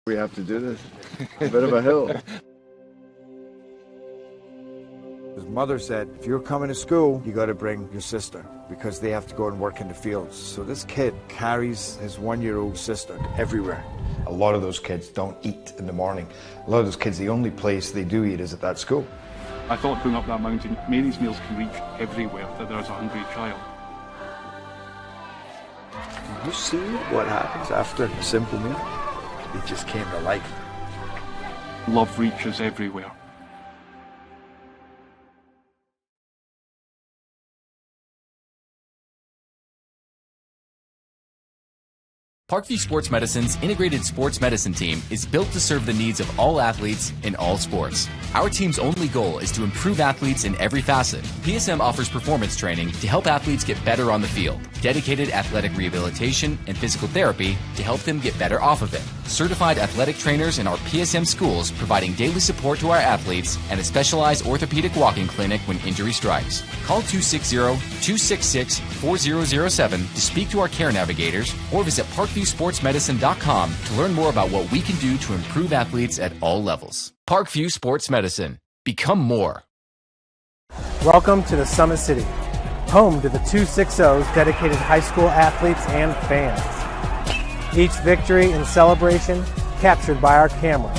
We have to do this. A bit of a hill. His mother said, if you're coming to school, you got to bring your sister because they have to go and work in the fields. So this kid carries his 1-year-old sister everywhere. A lot of those kids don't eat in the morning. A lot of those kids, the only place they do eat is at that school. I thought going up that mountain, Mary's meals can reach everywhere that there's a hungry child. You see what happens after a simple meal? It just came to life. Love reaches everywhere. Parkview Sports Medicine's integrated sports medicine team is built to serve the needs of all athletes in all sports. Our team's only goal is to improve athletes in every facet. PSM offers performance training to help athletes get better on the field, dedicated athletic rehabilitation and physical therapy to help them get better off of it, certified athletic trainers in our PSM schools providing daily support to our athletes, and a specialized orthopedic walking clinic when injury strikes. Call 260-266-4007 to speak to our care navigators or visit ParkviewSportsMedicine.com to learn more about what we can do to improve athletes at all levels. Parkview Sports Medicine. Become more. Welcome to the Summit City, home to the 260's dedicated high school athletes and fans. Each victory and celebration captured by our camera.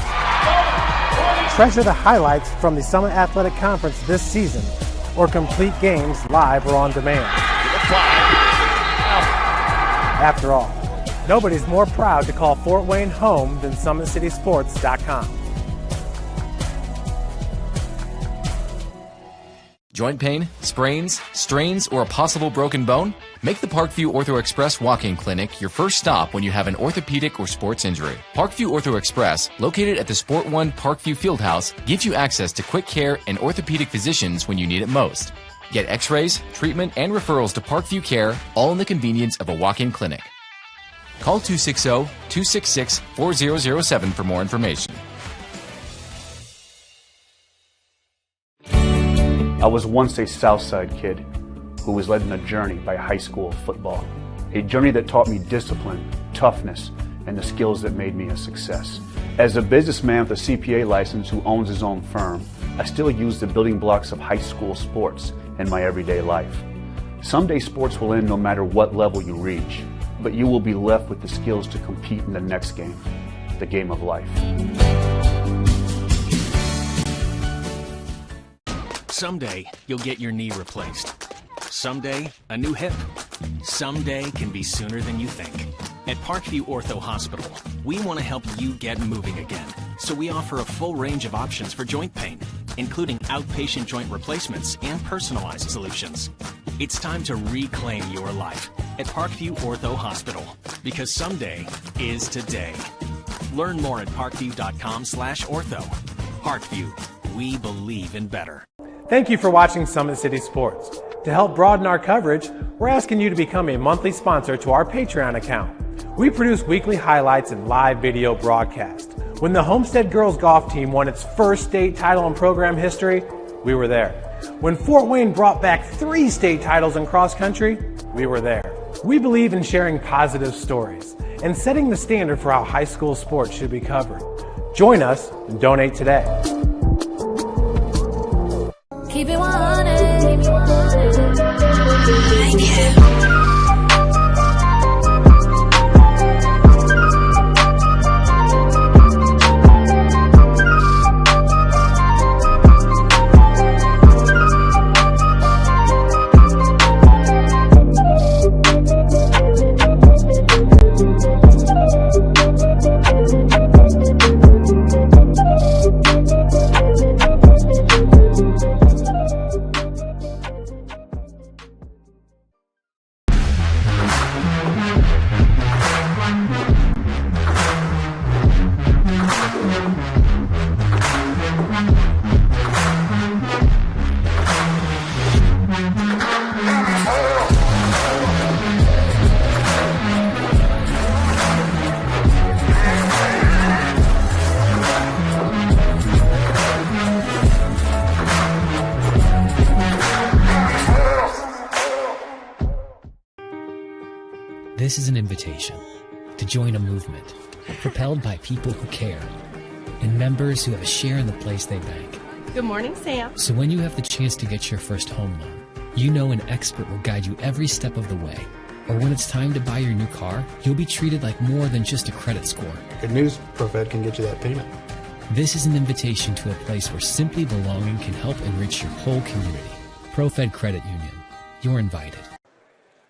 Treasure the highlights from the Summit Athletic Conference this season or complete games live or on demand. After all, nobody's more proud to call Fort Wayne home than SummitCitySports.com. Joint pain, sprains, strains, or a possible broken bone? Make the Parkview Ortho Express walk-in clinic your first stop when you have an orthopedic or sports injury. Parkview Ortho Express, located at the Sport One Parkview Fieldhouse, gives you access to quick care and orthopedic physicians when you need it most. Get x-rays, treatment, and referrals to Parkview Care, all in the convenience of a walk-in clinic. Call 260-266-4007 for more information. I was once a Southside kid who was led on a journey by high school football. A journey that taught me discipline, toughness, and the skills that made me a success. As a businessman with a CPA license who owns his own firm, I still use the building blocks of high school sports in my everyday life. Someday sports will end no matter what level you reach, but you will be left with the skills to compete in the next game, the game of life. Someday, you'll get your knee replaced. Someday, a new hip. Someday can be sooner than you think. At Parkview Ortho Hospital, we want to help you get moving again. So we offer a full range of options for joint pain, including outpatient joint replacements and personalized solutions. It's time to reclaim your life at Parkview Ortho Hospital, because someday is today. Learn more at parkview.com/ortho. Parkview, we believe in better. Thank you for watching Summit City Sports. To help broaden our coverage, we're asking you to become a monthly sponsor to our Patreon account. We produce weekly highlights and live video broadcast. When the Homestead Girls Golf Team won its first state title in program history, we were there. When Fort Wayne brought back 3 state titles in cross country, we were there. We believe in sharing positive stories and setting the standard for how high school sports should be covered. Join us and donate today. Keep it 100. This is an invitation to join a movement propelled by people who care, and members who have a share in the place they bank. Good morning, Sam. So when you have the chance to get your first home loan, you know an expert will guide you every step of the way. Or when it's time to buy your new car, you'll be treated like more than just a credit score. Good news, ProFed can get you that payment. This is an invitation to a place where simply belonging can help enrich your whole community. ProFed Credit Union. You're invited.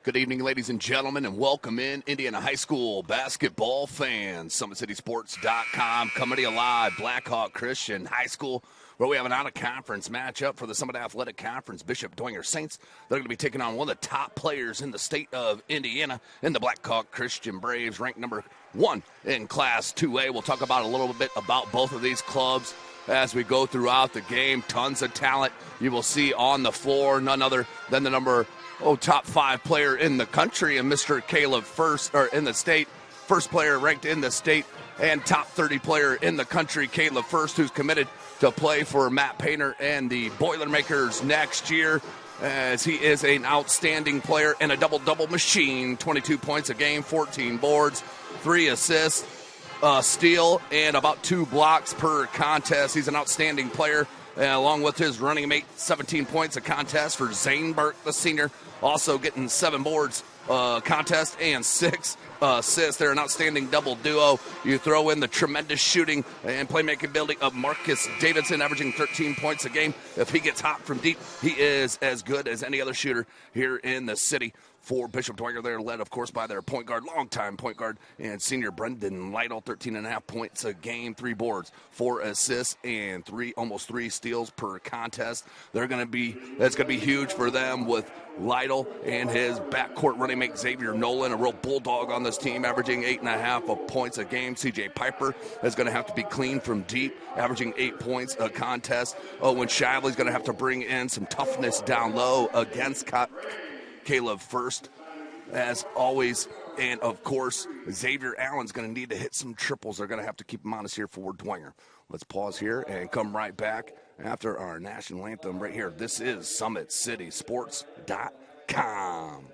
Good evening, ladies and gentlemen, and welcome in Indiana High School basketball fans. SummitCitySports.com coming to you live. Blackhawk Christian High School, where we have an out-of-conference matchup for the Summit Athletic Conference. Bishop Dwenger Saints, they're going to be taking on one of the top players in the state of Indiana in the Blackhawk Christian Braves, ranked number 1 in Class 2A. We'll talk about a little bit about both of these clubs as we go throughout the game. Tons of talent you will see on the floor, none other than the top 5 player in the country, and Mr. Caleb First, or in the state, first player ranked in the state, and top 30 player in the country, Caleb First, who's committed to play for Matt Painter and the Boilermakers next year, as he is an outstanding player and a double-double machine. 22 points a game, 14 boards, 3 assists, steal, and about 2 blocks per contest. He's an outstanding player, along with his running mate. 17 points a contest for Zane Burke, the senior, also getting 7 boards contest and 6 assists. They're an outstanding double duo. You throw in the tremendous shooting and playmaking ability of Marcus Davidson, averaging 13 points a game. If he gets hot from deep, he is as good as any other shooter here in the city. For Bishop Dwenger, they're led, of course, by their point guard, longtime point guard, and senior Brendan Lytle, 13.5 points a game, 3 boards, 4 assists, and almost 3 steals per contest. That's going to be huge for them with Lytle and his backcourt running mate Xavier Nolan, a real bulldog on this team, averaging 8.5 points a game. CJ Piper is going to have to be clean from deep, averaging 8 points a contest. Owen Shively's going to have to bring in some toughness down low against Caleb First, as always. And, of course, Xavier Allen's going to need to hit some triples. They're going to have to keep him honest here for Dwenger. Let's pause here and come right back after our national anthem right here. This is SummitCitySports.com.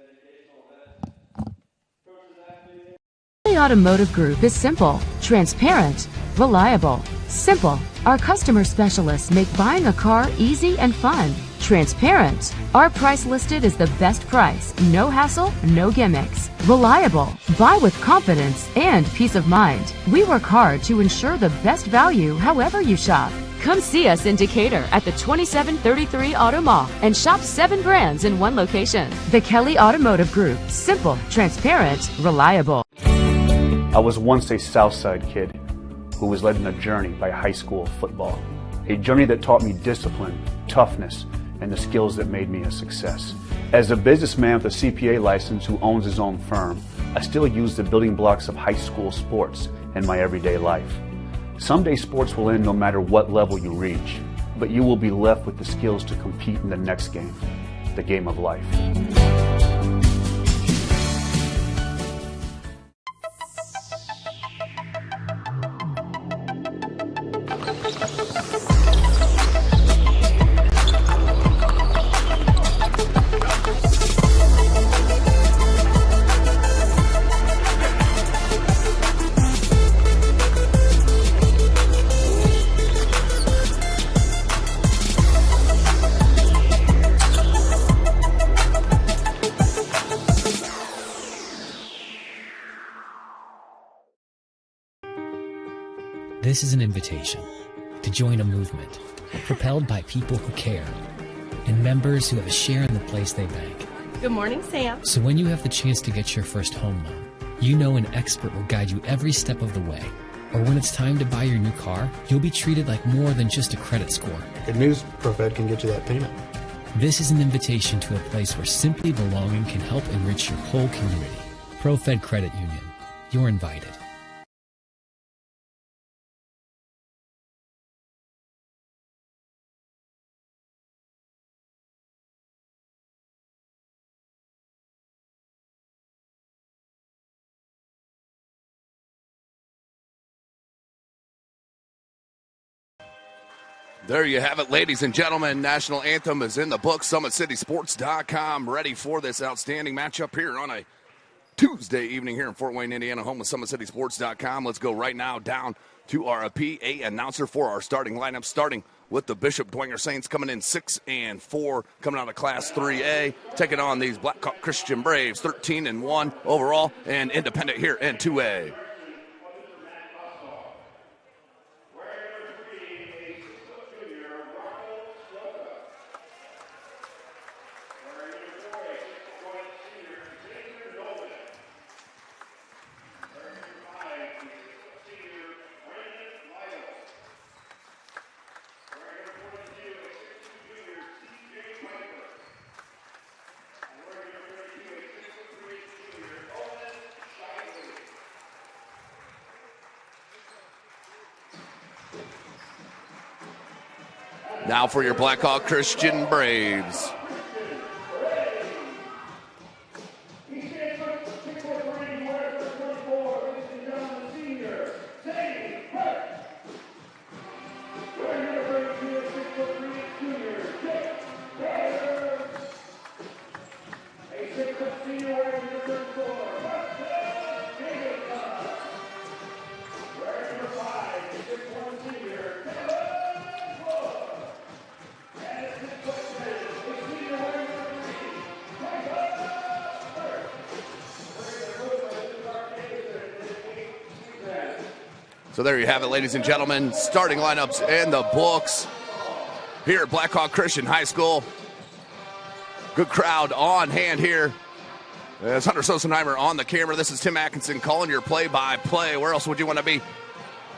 The Automotive Group is simple, transparent, reliable. Simple. Our customer specialists make buying a car easy and fun. Transparent. Our price listed is the best price. No hassle, no gimmicks. Reliable. Buy with confidence and peace of mind. We work hard to ensure the best value however you shop. Come see us in Decatur at the 2733 Auto Mall and shop 7 brands in one location. The Kelly Automotive Group. Simple, transparent, reliable. I was once a Southside kid who was led on a journey by high school football. A journey that taught me discipline, toughness, and the skills that made me a success. As a businessman with a CPA license who owns his own firm, I still use the building blocks of high school sports in my everyday life. Someday sports will end no matter what level you reach, but you will be left with the skills to compete in the next game, the game of life. This is an invitation to join a movement propelled by people who care and members who have a share in the place they bank. Good morning, Sam. So when you have the chance to get your first home loan, you know an expert will guide you every step of the way. Or when it's time to buy your new car, you'll be treated like more than just a credit score. Good news, ProFed can get you that payment. This is an invitation to a place where simply belonging can help enrich your whole community. ProFed Credit Union. You're invited. There you have it, ladies and gentlemen. National anthem is in the book. SummitCitySports.com ready for this outstanding matchup here on a Tuesday evening here in Fort Wayne, Indiana, home of SummitCitySports.com. Let's go right now down to our PA announcer for our starting lineup, starting with the Bishop Dwenger Saints coming in 6-4, coming out of Class 3A, taking on these Blackhawk Christian Braves, 13-1 overall, and independent here in 2A. Now for your Blackhawk Christian Braves. So there you have it, ladies and gentlemen. Starting lineups and the books here at Blackhawk Christian High School. Good crowd on hand here. As Hunter Sosenheimer on the camera. This is Tim Atkinson calling your play-by-play. Where else would you want to be?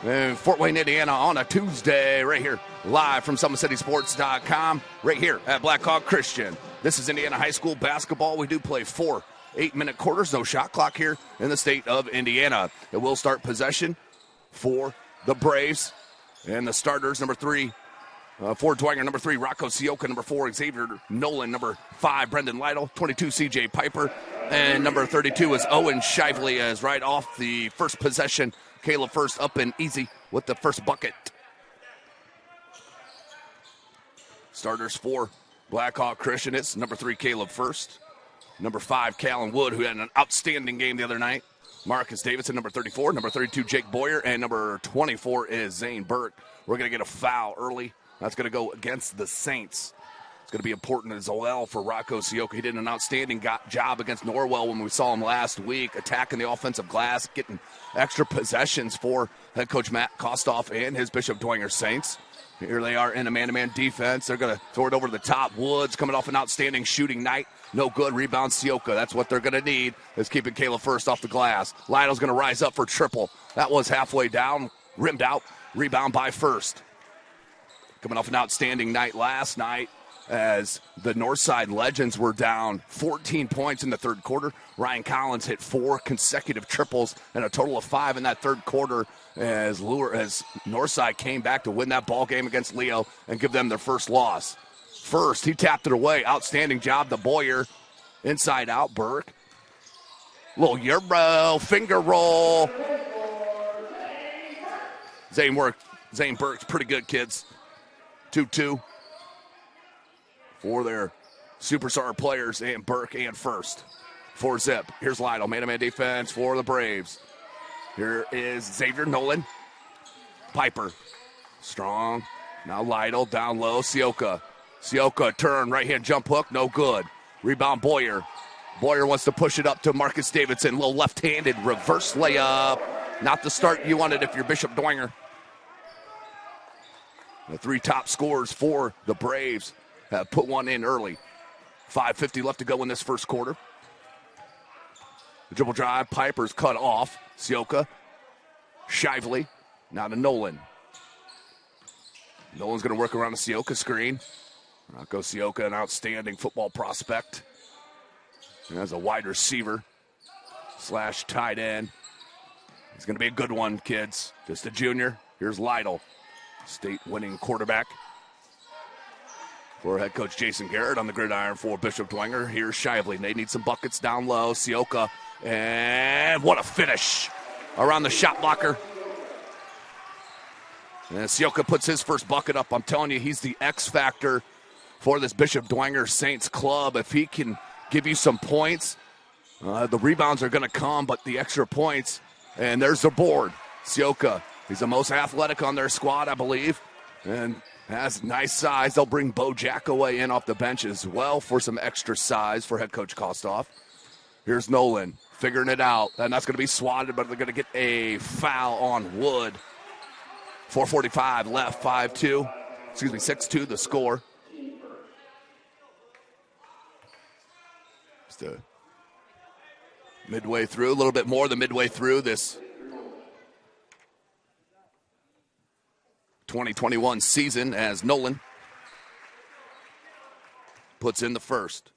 In Fort Wayne, Indiana on a Tuesday right here, live from SummitCitySports.com, right here at Blackhawk Christian. This is Indiana High School basketball. We do play 4 8-minute quarters. No shot clock here in the state of Indiana. It will start possession for the Braves. And the starters, number 3, for Dwenger, number 3, Rocco Sioka, number 4, Xavier Nolan, number 5, Brendan Lytle, 22, C.J. Piper, and number 32 is Owen Shively. As right off the first possession, Caleb First up and easy with the first bucket. Starters for Blackhawk Christian, it's number 3, Caleb First, number 5, Callan Wood, who had an outstanding game the other night, Marcus Davidson, number 34, number 32, Jake Boyer, and number 24 is Zane Burke. We're going to get a foul early. That's going to go against the Saints. It's going to be important as well for Rocco Sioka. He did an outstanding job against Norwell when we saw him last week, attacking the offensive glass, getting extra possessions for head coach Matt Kostoff and his Bishop Dwenger Saints. Here they are in a man-to-man defense. They're going to throw it over to the top. Woods coming off an outstanding shooting night. No good. Rebound Sioka. That's what they're going to need, is keeping Caleb First off the glass. Lytle's going to rise up for triple. That was halfway down, rimmed out. Rebound by First. Coming off an outstanding night last night as the Northside Legends were down 14 points in the third quarter. Ryan Collins hit 4 consecutive triples and a total of 5 in that third quarter as Northside came back to win that ball game against Leo and give them their first loss. First, he tapped it away. Outstanding job to Boyer. Inside out, Burke. Little Euro, finger roll. Zane Burke's pretty good, kids. 2-2 for their superstar players, and Burke and First. 4-zip. Here's Lytle, man-to-man defense for the Braves. Here is Xavier Nolan. Piper. Strong. Now Lytle down low. Sioka. Sioka turn, right-hand jump hook, no good. Rebound Boyer. Boyer wants to push it up to Marcus Davidson. Little left-handed reverse layup. Not the start you wanted if you're Bishop Dwenger. The 3 top scorers for the Braves have put one in early. 5:50 left to go in this first quarter. The dribble drive, Piper's cut off. Sioka, Shively, now to Nolan. Nolan's going to work around the Sioka screen. Rocco Sioka, an outstanding football prospect. And as a wide receiver / tight end. It's going to be a good one, kids. Just a junior. Here's Lytle, state-winning quarterback for head coach Jason Garrett on the gridiron for Bishop Dwenger. Here's Shively. They need some buckets down low. Sioka, and what a finish around the shot blocker. And Sioka puts his first bucket up. I'm telling you, he's the X factor for this Bishop Dwenger Saints club. If he can give you some points The rebounds are going to come, but the extra points, and there's the board. Sioka, he's the most athletic on their squad, I believe, and has nice size. They'll bring Bo Jackaway in off the bench as well for some extra size for head coach Kostoff. Here's Nolan figuring it out, and that's going to be swatted, but they're going to get a foul on Wood. 4:45 left, 6-2 the score. Just midway through, a little bit more than midway through this 2021 season as Nolan puts in the first.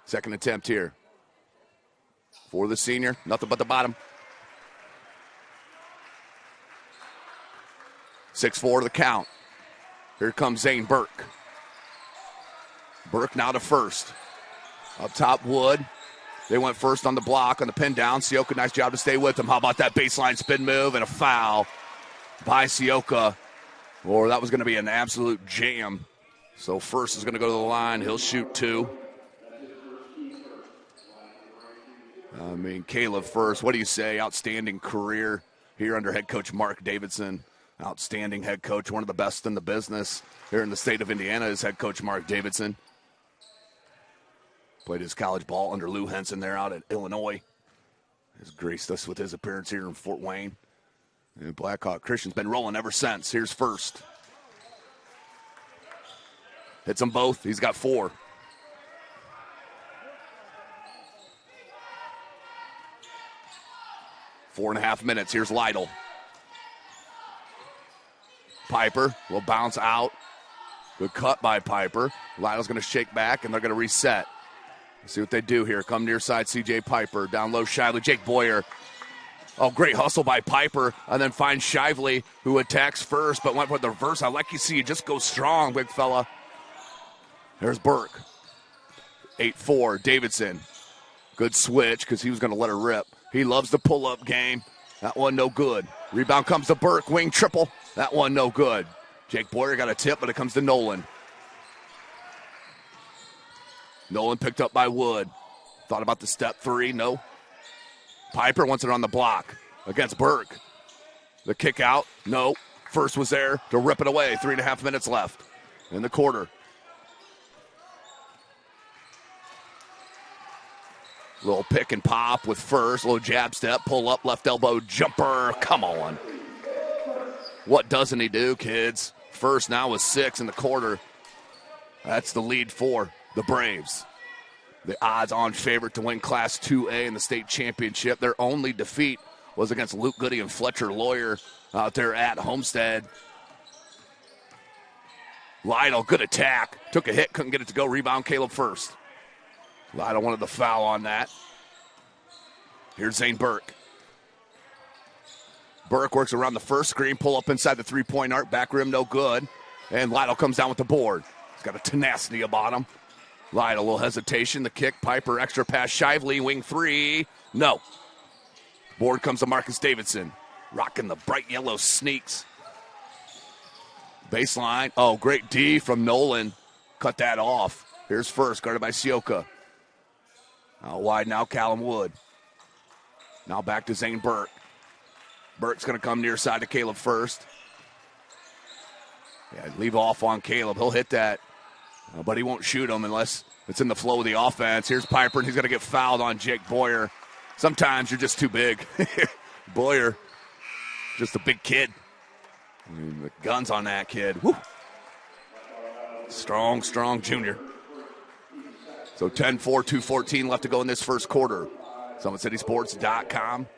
Second attempt here for the senior. Nothing but the bottom. 6-4 to the count. Here comes Zane Burke. Burke now to first. Up top, Wood. They went first on the block, on the pin down. Sioka, nice job to stay with him. How about that baseline spin move and a foul by Sioka? Or that was going to be an absolute jam. So first is going to go to the line. He'll shoot 2. Caleb first. What do you say? Outstanding career here under head coach Mark Davidson. Outstanding head coach, one of the best in the business here in the state of Indiana is head coach Mark Davidson. Played his college ball under Lou Henson there out at Illinois. Has graced us with his appearance here in Fort Wayne. And Blackhawk Christian's been rolling ever since. Here's first. Hits them both. He's got 4. Four and a half minutes. Here's Lytle. Piper will bounce out. Good cut by Piper. Lytle's going to shake back, and they're going to reset. Let's see what they do here. Come near side, C.J. Piper. Down low, Shively. Jake Boyer. Oh, great hustle by Piper. And then finds Shively, who attacks first, but went for the reverse. I like you see you just go strong, big fella. There's Burke. 8-4, Davidson. Good switch, because he was going to let her rip. He loves the pull-up game. That one no good. Rebound comes to Burke. Wing triple. That one no good. Jake Boyer got a tip, but it comes to Nolan. Nolan picked up by Wood. Thought about the step 3. No. Piper wants it on the block against Burke. The kick out. No. First was there to rip it away. 3.5 minutes left in the quarter. Little pick and pop with first. Little jab step. Pull up. Left elbow jumper. Come on. What doesn't he do, kids? First now with 6 in the quarter. That's the lead for the Braves. The odds-on favorite to win Class 2A in the state championship. Their only defeat was against Luke Goody and Fletcher Lawyer out there at Homestead. Lytle, good attack. Took a hit, couldn't get it to go. Rebound, Caleb first. Lytle wanted the foul on that. Here's Zane Burke. Burke works around the first screen, pull up inside the three-point arc, back rim no good. And Lytle comes down with the board. He's got a tenacity about him. Lytle, a little hesitation, the kick, Piper, extra pass, Shively, wing 3. No. Board comes to Marcus Davidson. Rocking the bright yellow sneaks. Baseline. Oh, great D from Nolan. Cut that off. Here's first, guarded by Sioka. Out wide now, Callum Wood. Now back to Zane Burke. Burke's going to come near side to Caleb first. Yeah, leave off on Caleb. He'll hit that, but he won't shoot him unless it's in the flow of the offense. Here's Piper, and he's going to get fouled on Jake Boyer. Sometimes you're just too big. Boyer, just a big kid. I mean, the guns on that kid. Woo. Strong junior. So 10-4, 2:14 left to go in this first quarter. SummitCitySports.com.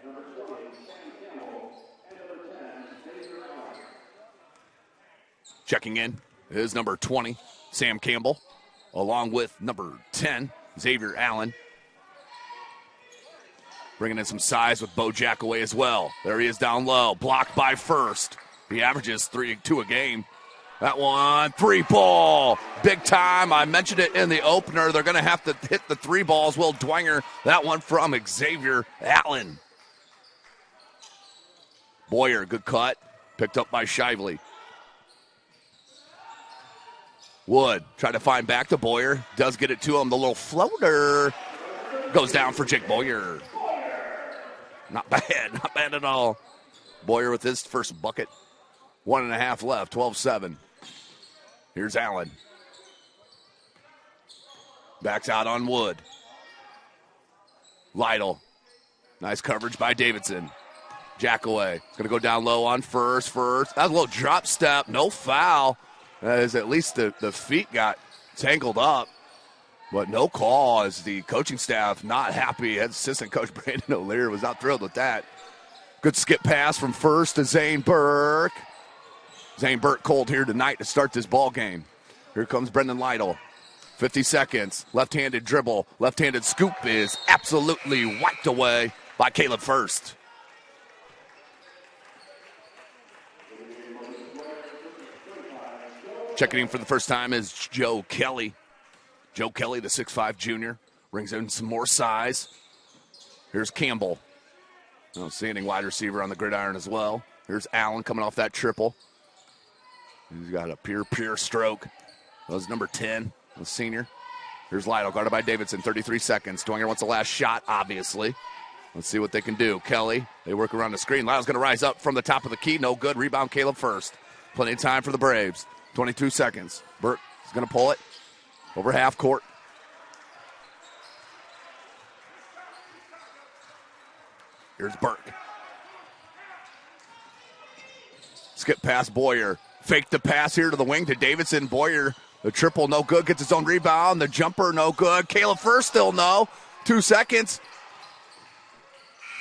Checking in is number 20, Sam Campbell, along with number 10, Xavier Allen. Bringing in some size with Bo Jackaway as well. There he is down low, blocked by first. He averages 2 a game. That one, 3-ball, big time. I mentioned it in the opener. They're going to have to hit the 3 balls. Will Dwenger, that one from Xavier Allen. Boyer, good cut, picked up by Shively. Wood trying to find back to Boyer. Does get it to him. The little floater goes down for Jake Boyer. Not bad. Not bad at all. Boyer with his first bucket. 1.5 left. 12-7. Here's Allen. Backs out on Wood. Lytle. Nice coverage by Davidson. Jackaway. Going to go down low on first. That's a little drop step. No foul. As at least the feet got tangled up. But no call as the coaching staff not happy. Assistant coach Brandon O'Leary was not thrilled with that. Good skip pass from first to Zane Burke. Zane Burke cold here tonight to start this ball game. Here comes Brendan Lytle. 50 seconds. Left-handed dribble. Left-handed scoop is absolutely wiped away by Caleb First. Checking in for the first time is Joe Kelly. Joe Kelly, the 6'5 junior, brings in some more size. Here's Campbell. Standing wide receiver on the gridiron as well. Here's Allen coming off that triple. He's got a pure stroke. That was number 10, the senior. Here's Lytle, guarded by Davidson, 33 seconds. Dwenger wants the last shot, obviously. Let's see what they can do. Kelly, they work around the screen. Lytle's going to rise up from the top of the key. No good. Rebound, Caleb First. Plenty of time for the Braves. 22 seconds. Burke is going to pull it over half court. Here's Burke. Skip past Boyer. Fake the pass here to the wing to Davidson. Boyer, the triple no good. Gets his own rebound. The jumper no good. Caleb First still no. 2 seconds.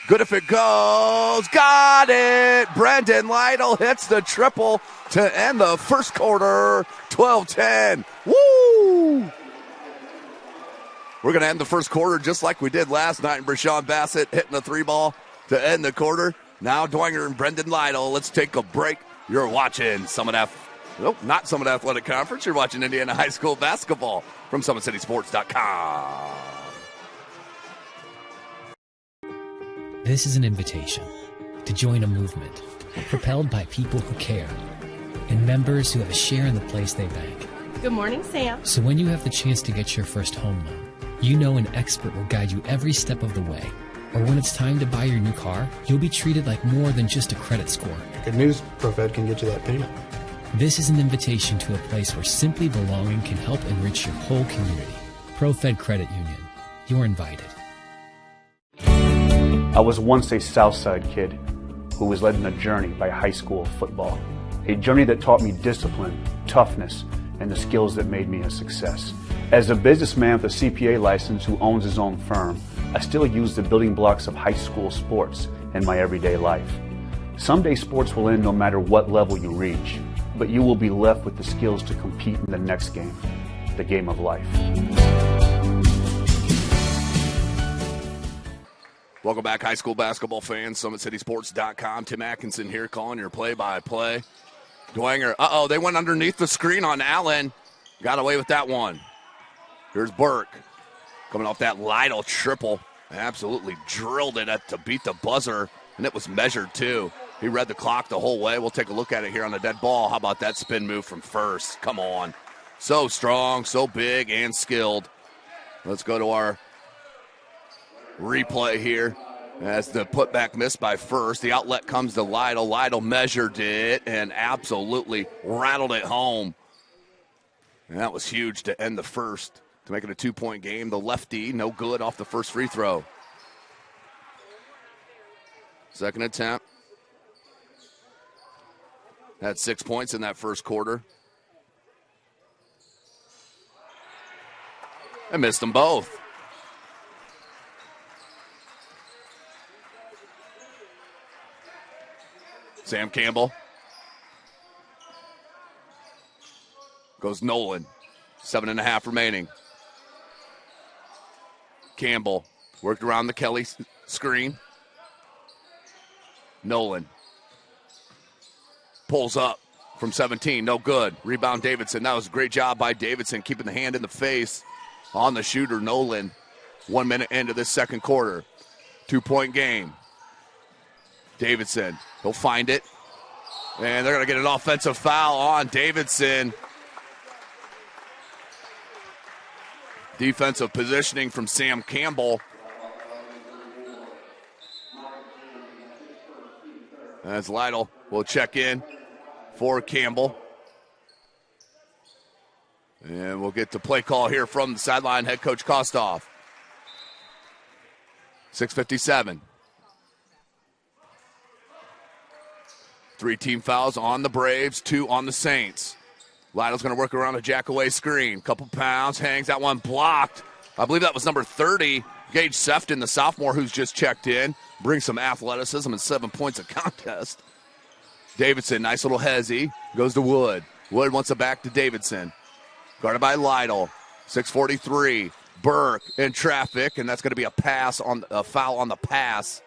Good if it goes. Got it. Brendan Lytle hits the triple to end the first quarter. 12-10. Woo! We're going to end the first quarter just like we did last night. And Brashawn Bassett hitting the 3-ball to end the quarter. Now Dwenger and Brendan Lytle. Let's take a break. You're watching Summit Athletic Conference. You're watching Indiana High School basketball from SummitCitySports.com. This is an invitation to join a movement propelled by people who care and members who have a share in the place they bank. Good morning, Sam. So when you have the chance to get your first home loan, you know an expert will guide you every step of the way. Or when it's time to buy your new car, you'll be treated like more than just a credit score. Good news, ProFed can get you that payment. This is an invitation to a place where simply belonging can help enrich your whole community. ProFed Credit Union. You're invited. I was once a Southside kid who was led on a journey by high school football. A journey that taught me discipline, toughness, and the skills that made me a success. As a businessman with a CPA license who owns his own firm, I still use the building blocks of high school sports in my everyday life. Someday sports will end no matter what level you reach, but you will be left with the skills to compete in the next game, the game of life. Welcome back, high school basketball fans. SummitCitySports.com. Tim Atkinson here calling your play-by-play. Dwenger, they went underneath the screen on Allen. Got away with that one. Here's Burke. Coming off that Lytle triple. Absolutely drilled it to beat the buzzer, and it was measured too. He read the clock the whole way. We'll take a look at it here on the dead ball. How about that spin move from First? Come on. So strong, so big, and skilled. Let's go to our replay here as the putback missed by First. The outlet comes to Lytle. Lytle measured it and absolutely rattled it home. And that was huge to end the first, to make it a 2-point game. The lefty, no good off the first free throw. Second attempt. Had 6 points in that first quarter. I missed them both. Sam Campbell. Goes Nolan. 7.5 remaining. Campbell worked around the Kelly screen. Nolan pulls up from 17. No good. Rebound Davidson. That was a great job by Davidson keeping the hand in the face on the shooter, Nolan. 1 minute into this second quarter. 2-point game. Davidson. He'll find it. And they're going to get an offensive foul on Davidson. Defensive positioning from Sam Campbell. As Lytle will check in for Campbell. And we'll get the play call here from the sideline, head coach Kostoff. 6:57. 3 team fouls on the Braves, 2 on the Saints. Lytle's going to work around a jack-away screen. Couple pounds, hangs that one blocked. I believe that was number 30, Gage Sefton, the sophomore who's just checked in. Brings some athleticism and 7 points of contest. Davidson, nice little hezzy. Goes to Wood. Wood wants it back to Davidson. Guarded by Lytle. 6:43. Burke in traffic, and that's going to be a foul on the pass.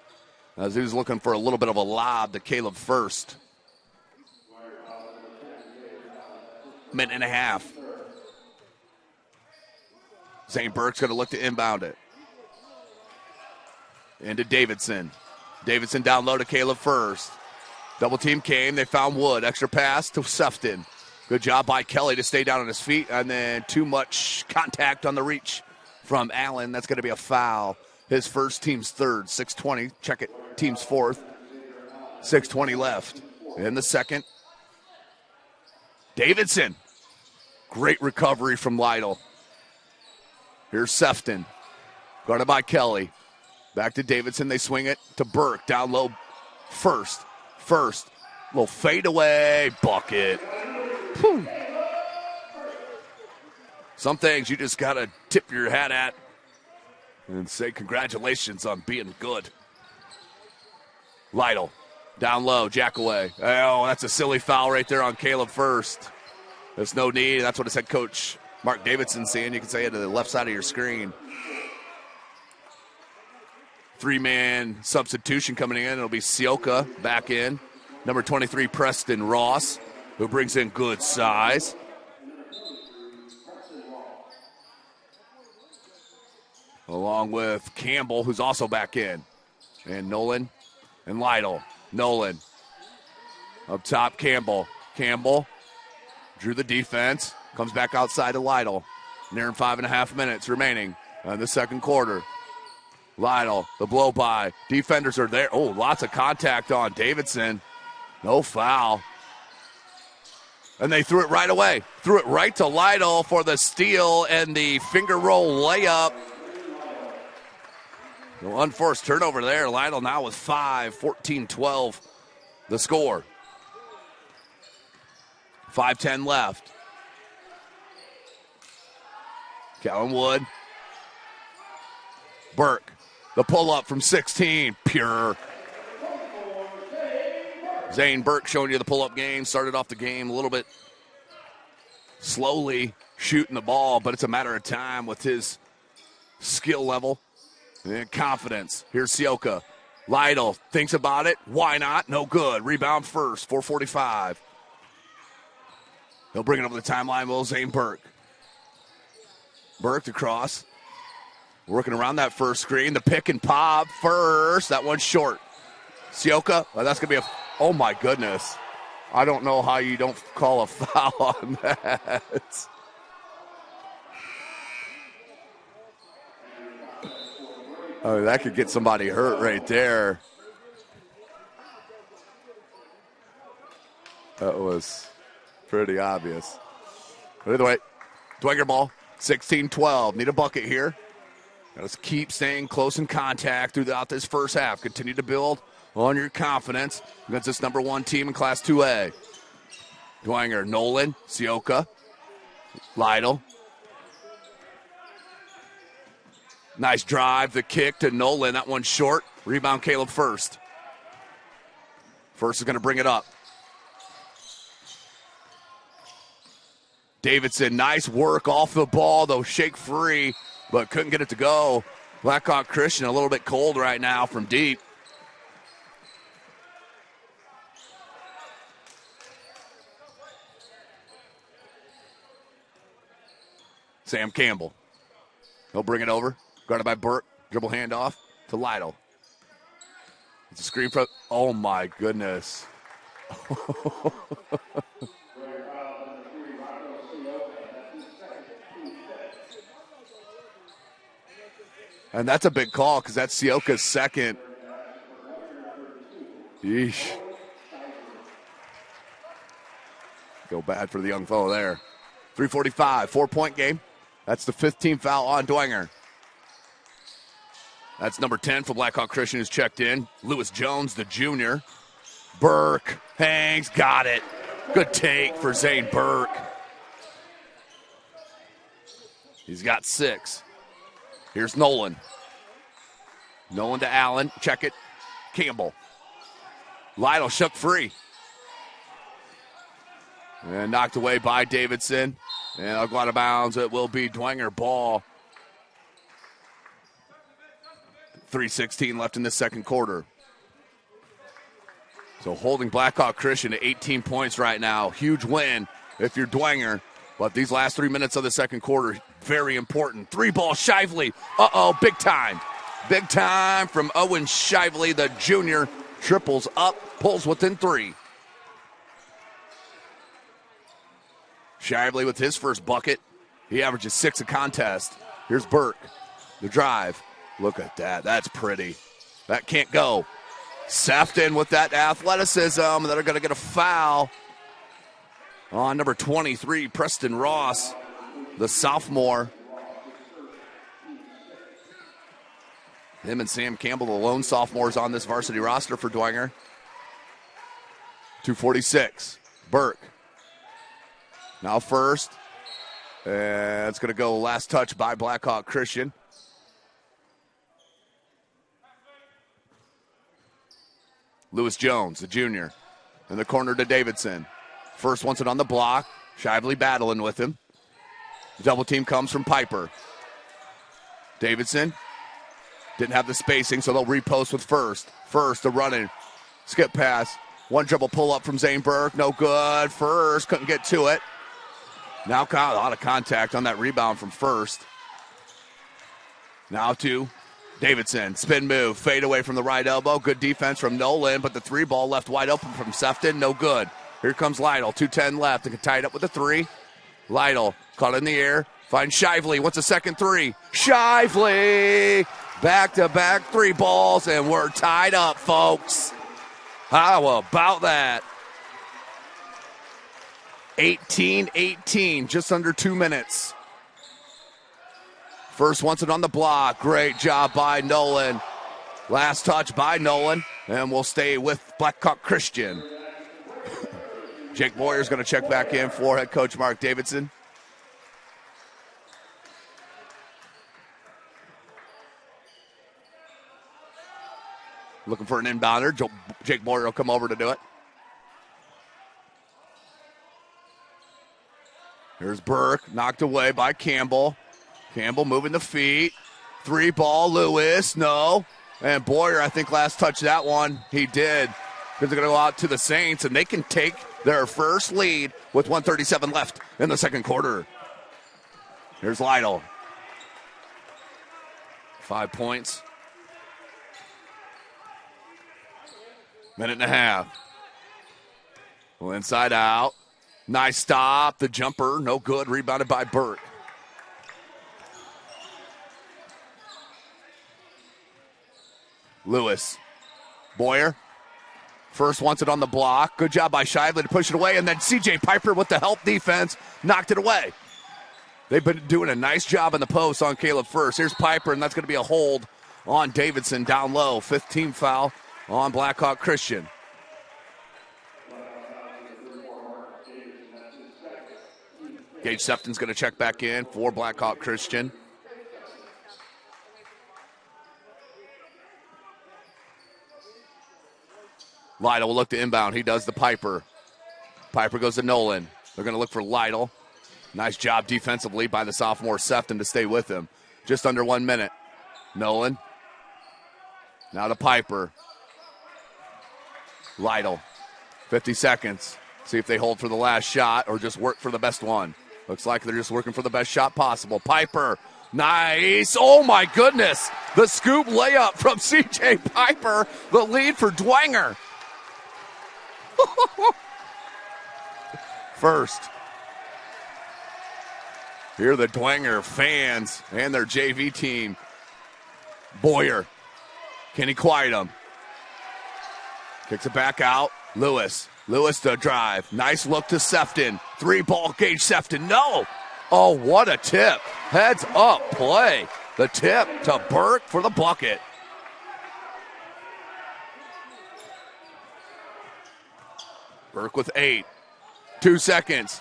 As he was looking for a little bit of a lob to Caleb First. Minute and a half. Zane Burke's going to look to inbound it. Into Davidson. Davidson down low to Caleb First. Double team came. They found Wood. Extra pass to Sefton. Good job by Kelly to stay down on his feet. And then too much contact on the reach from Allen. That's going to be a foul. His first, team's third. 6:20. Check it. Team's fourth. 6:20 left. In the second. Davidson. Great recovery from Lytle. Here's Sefton. Guarded by Kelly. Back to Davidson. They swing it to Burke. Down low. First. Little fadeaway. Bucket. Whew. Some things you just got to tip your hat at and say congratulations on being good. Lytle. Down low. Jack away. Oh, that's a silly foul right there on Caleb First. There's no need. That's what his head coach, Mark Davidson, saying. You can say it to the left side of your screen. 3-man substitution coming in. It'll be Sioka back in. Number 23, Preston Ross, who brings in good size. Along with Campbell, who's also back in. And Nolan and Lytle. Nolan. Up top, Campbell. Campbell drew the defense. Comes back outside to Lytle. Nearing 5.5 minutes remaining in the second quarter. Lytle, the blow by. Defenders are there. Oh, lots of contact on Davidson. No foul. And they threw it right away. Threw it right to Lytle for the steal and the finger roll layup. No unforced turnover there. Lytle now with 5, 14-12 the score. 5:10 left. Callan Wood. Burke. The pull-up from 16. Pure. Zane Burke showing you the pull-up game. Started off the game a little bit slowly shooting the ball, but it's a matter of time with his skill level and confidence. Here's Sioka. Lytle thinks about it. Why not? No good. Rebound first. 4:45. He'll bring it over the timeline. Will Zane Burke. Burke to cross. Working around that first screen. The pick and pop first. That one's short. Sioka. Oh, that's going to be a... Oh, my goodness. I don't know how you don't call a foul on that. Oh, that could get somebody hurt right there. That was pretty obvious. But either way, Dwenger ball, 16-12. Need a bucket here. Got to keep staying close in contact throughout this first half. Continue to build on your confidence against this number 1 team in Class 2A. Dwenger, Nolan, Sioka, Lytle. Nice drive, the kick to Nolan. That one's short. Rebound Caleb First. First is going to bring it up. Davidson, nice work off the ball, though shake free, but couldn't get it to go. Blackhawk Christian a little bit cold right now from deep. Sam Campbell. He'll bring it over. Guarded by Burke. Dribble handoff to Lytle. It's a screen from... Oh, my goodness. And that's a big call because that's Sioka's second. Yeesh. Feel bad for the young fellow there. 3:45, 4-point game. That's the 15th foul on Dwenger. That's number 10 for Blackhawk Christian who's checked in. Lewis Jones, the junior. Burke hangs, got it. Good take for Zane Burke. He's got 6. Here's Nolan. Nolan to Allen, check it. Campbell. Lytle shook free. And knocked away by Davidson. And I'll go out of bounds. It will be Dwenger ball. 3:16 left in the second quarter. So holding Blackhawk Christian to 18 points right now. Huge win if you're Dwenger. But these last 3 minutes of the second quarter, very important. 3-ball Shively. Uh-oh, big time. Big time from Owen Shively, the junior. Triples up, pulls within 3. Shively with his first bucket. He averages 6 a contest. Here's Burke. The drive. Look at that. That's pretty. That can't go. Sefton with that athleticism. They're going to get a foul on number 23, Preston Ross, the sophomore. Him and Sam Campbell, the lone sophomores on this varsity roster for Dwenger. 2:46. Burke. Now first. And it's going to go last touch by Blackhawk Christian. Lewis Jones, the junior, in the corner to Davidson. First wants it on the block. Shively battling with him. Double team comes from Piper. Davidson didn't have the spacing, so they'll repost with First. First, the running. Skip pass. One dribble pull up from Zane Burke. No good. First couldn't get to it. Now a lot of contact on that rebound from First. Now to Davidson. Spin move. Fade away from the right elbow. Good defense from Nolan, but the 3-ball left wide open from Sefton. No good. Here comes Lytle. 2:10 left. They can tie it up with a 3. Lytle caught in the air. Finds Shively. Wants a second 3. Shively! Back-to-back 3 balls, and we're tied up, folks. How about that? 18-18, just under 2 minutes. First wants it on the block. Great job by Nolan. Last touch by Nolan, and we'll stay with Blackhawk Christian. Jake Boyer's going to check back in for head coach Mark Davidson. Looking for an inbounder. Jake Boyer will come over to do it. Here's Burke, knocked away by Campbell. Campbell moving the feet. 3-ball, Lewis, no. And Boyer, I think, last touch that one. He did. Because they're going to go out to the Saints, and they can take their first lead with 1:37 left in the second quarter. Here's Lytle. 5 points. Minute and a half. Well, inside out. Nice stop. The jumper, no good. Rebounded by Burke. Lewis. Boyer. First wants it on the block. Good job by Shively to push it away. And then C.J. Piper with the help defense knocked it away. They've been doing a nice job in the post on Caleb First. Here's Piper, and that's going to be a hold on Davidson down low. 15 foul on Blackhawk Christian. Gage Sefton's going to check back in for Blackhawk Christian. Lytle will look to inbound. He does the Piper. Piper goes to Nolan. They're going to look for Lytle. Nice job defensively by the sophomore Sefton to stay with him. Just under 1 minute. Nolan. Now to Piper. Lytle. 50 seconds. See if they hold for the last shot or just work for the best one. Looks like they're just working for the best shot possible. Piper. Nice. Oh, my goodness. The scoop layup from C.J. Piper. The lead for Dwenger. First. Here are the Dwenger fans and their JV team Boyer. Can he quiet him? Kicks it back out. Lewis. Lewis to drive. Nice look to Sefton. 3-ball Gage Sefton. No! Oh, what a tip. Heads up play. The tip to Burke for the bucket. Burke with 8. 2 seconds.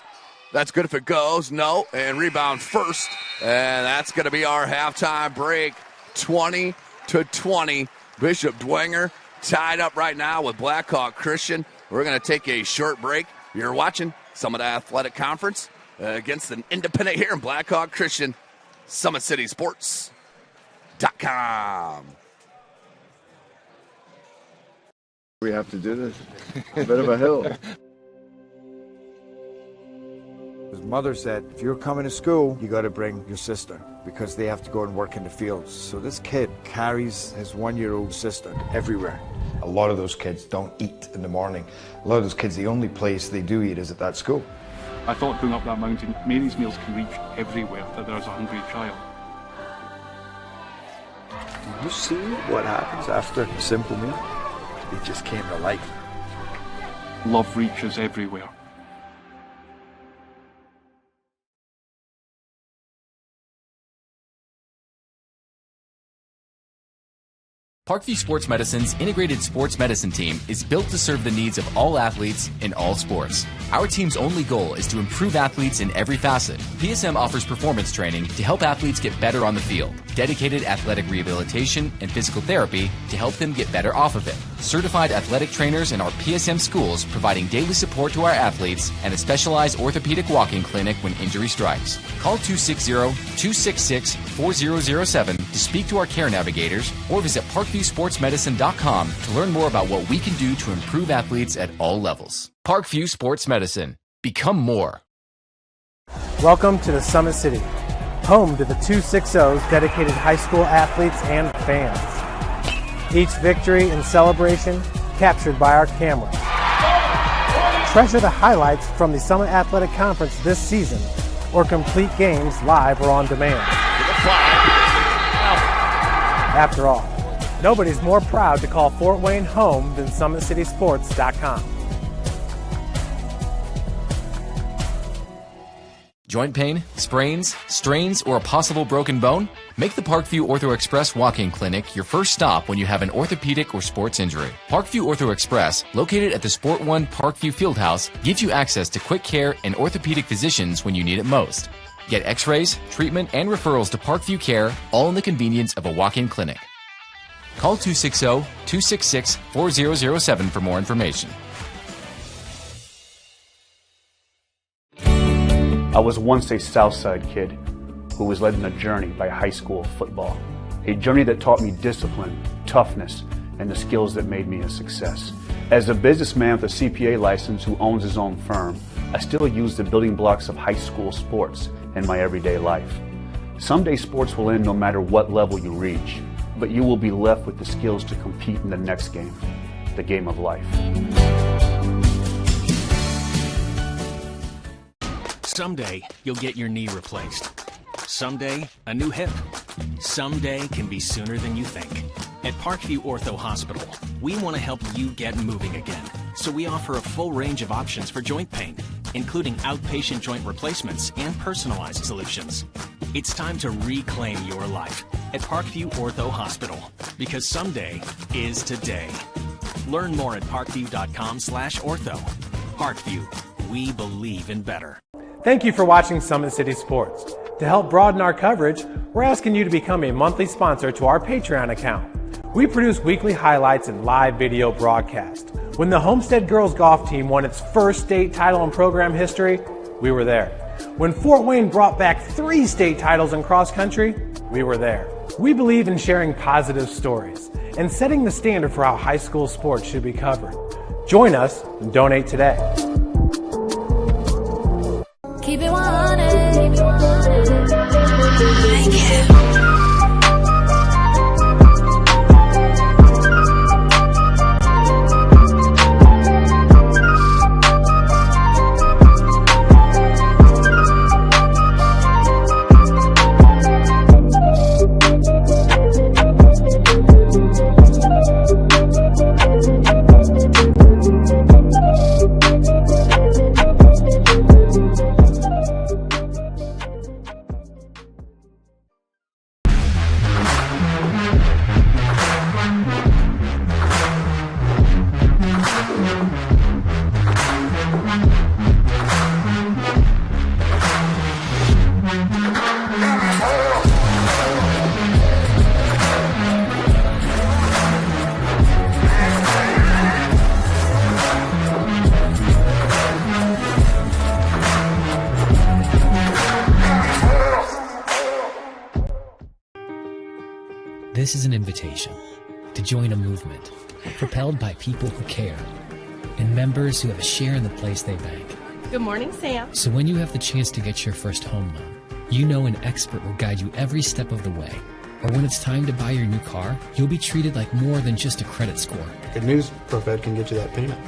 That's good if it goes. No. And rebound first. And that's going to be our halftime break. 20-20. Bishop Dwenger tied up right now with Blackhawk Christian. We're going to take a short break. You're watching Summit Athletic Conference against an independent here in Blackhawk Christian. SummitCitySports.com. We have to do this. A bit of a hill. His mother said, if you're coming to school, you got to bring your sister because they have to go and work in the fields. So this kid carries his 1-year-old sister everywhere. A lot of those kids don't eat in the morning. A lot of those kids, the only place they do eat is at that school. I thought going up that mountain, Mary's meals can reach everywhere that there's a hungry child. Do you see what happens after a simple meal? It just came to life. Love reaches everywhere. Parkview Sports Medicine's integrated sports medicine team is built to serve the needs of all athletes in all sports. Our team's only goal is to improve athletes in every facet. PSM offers performance training to help athletes get better on the field, dedicated athletic rehabilitation and physical therapy to help them get better off of it, certified athletic trainers in our PSM schools providing daily support to our athletes, and a specialized orthopedic walking clinic when injury strikes. Call 260-266-4007 to speak to our care navigators or visit ParkviewSportsMedicine.com to learn more about what we can do to improve athletes at all levels. Parkview Sports Medicine. Become more. Welcome to the Summit City, home to the 260's dedicated high school athletes and fans. Each victory and celebration captured by our camera. Treasure the highlights from the Summit Athletic Conference this season or complete games live or on demand. After all, nobody's more proud to call Fort Wayne home than SummitCitySports.com. Joint pain, sprains, strains, or a possible broken bone? Make the Parkview Ortho Express Walk-In Clinic your first stop when you have an orthopedic or sports injury. Parkview Ortho Express, located at the Sport One Parkview Fieldhouse, gives you access to quick care and orthopedic physicians when you need it most. Get x-rays, treatment, and referrals to Parkview Care, all in the convenience of a walk-in clinic. Call 260-266-4007 for more information. I was once a Southside kid who was led on a journey by high school football. A journey that taught me discipline, toughness, and the skills that made me a success. As a businessman with a CPA license who owns his own firm, I still use the building blocks of high school sports in my everyday life. Someday sports will end no matter what level you reach, but you will be left with the skills to compete in the next game, the game of life. Someday, you'll get your knee replaced. Someday, a new hip. Someday can be sooner than you think. At Parkview Ortho Hospital, we want to help you get moving again. So we offer a full range of options for joint pain, including outpatient joint replacements and personalized solutions. It's time to reclaim your life at Parkview Ortho Hospital, because someday is today. Learn more at parkview.com/ortho. Parkview, we believe in better. Thank you for watching Summit City Sports. To help broaden our coverage, we're asking you to become a monthly sponsor to our Patreon account. We produce weekly highlights and live video broadcast. When the Homestead girls golf team won its first state title in program history, we were there. When Fort Wayne brought back 3 state titles in cross country, we were there. We believe in sharing positive stories and setting the standard for how high school sports should be covered. Join us and donate today. Keep it 100. Make it. This is an invitation to join a movement propelled by people who care and members who have a share in the place they bank. Good morning, Sam. So when you have the chance to get your first home loan, you know an expert will guide you every step of the way. Or when it's time to buy your new car, you'll be treated like more than just a credit score. Good news, ProFed can get you that payment.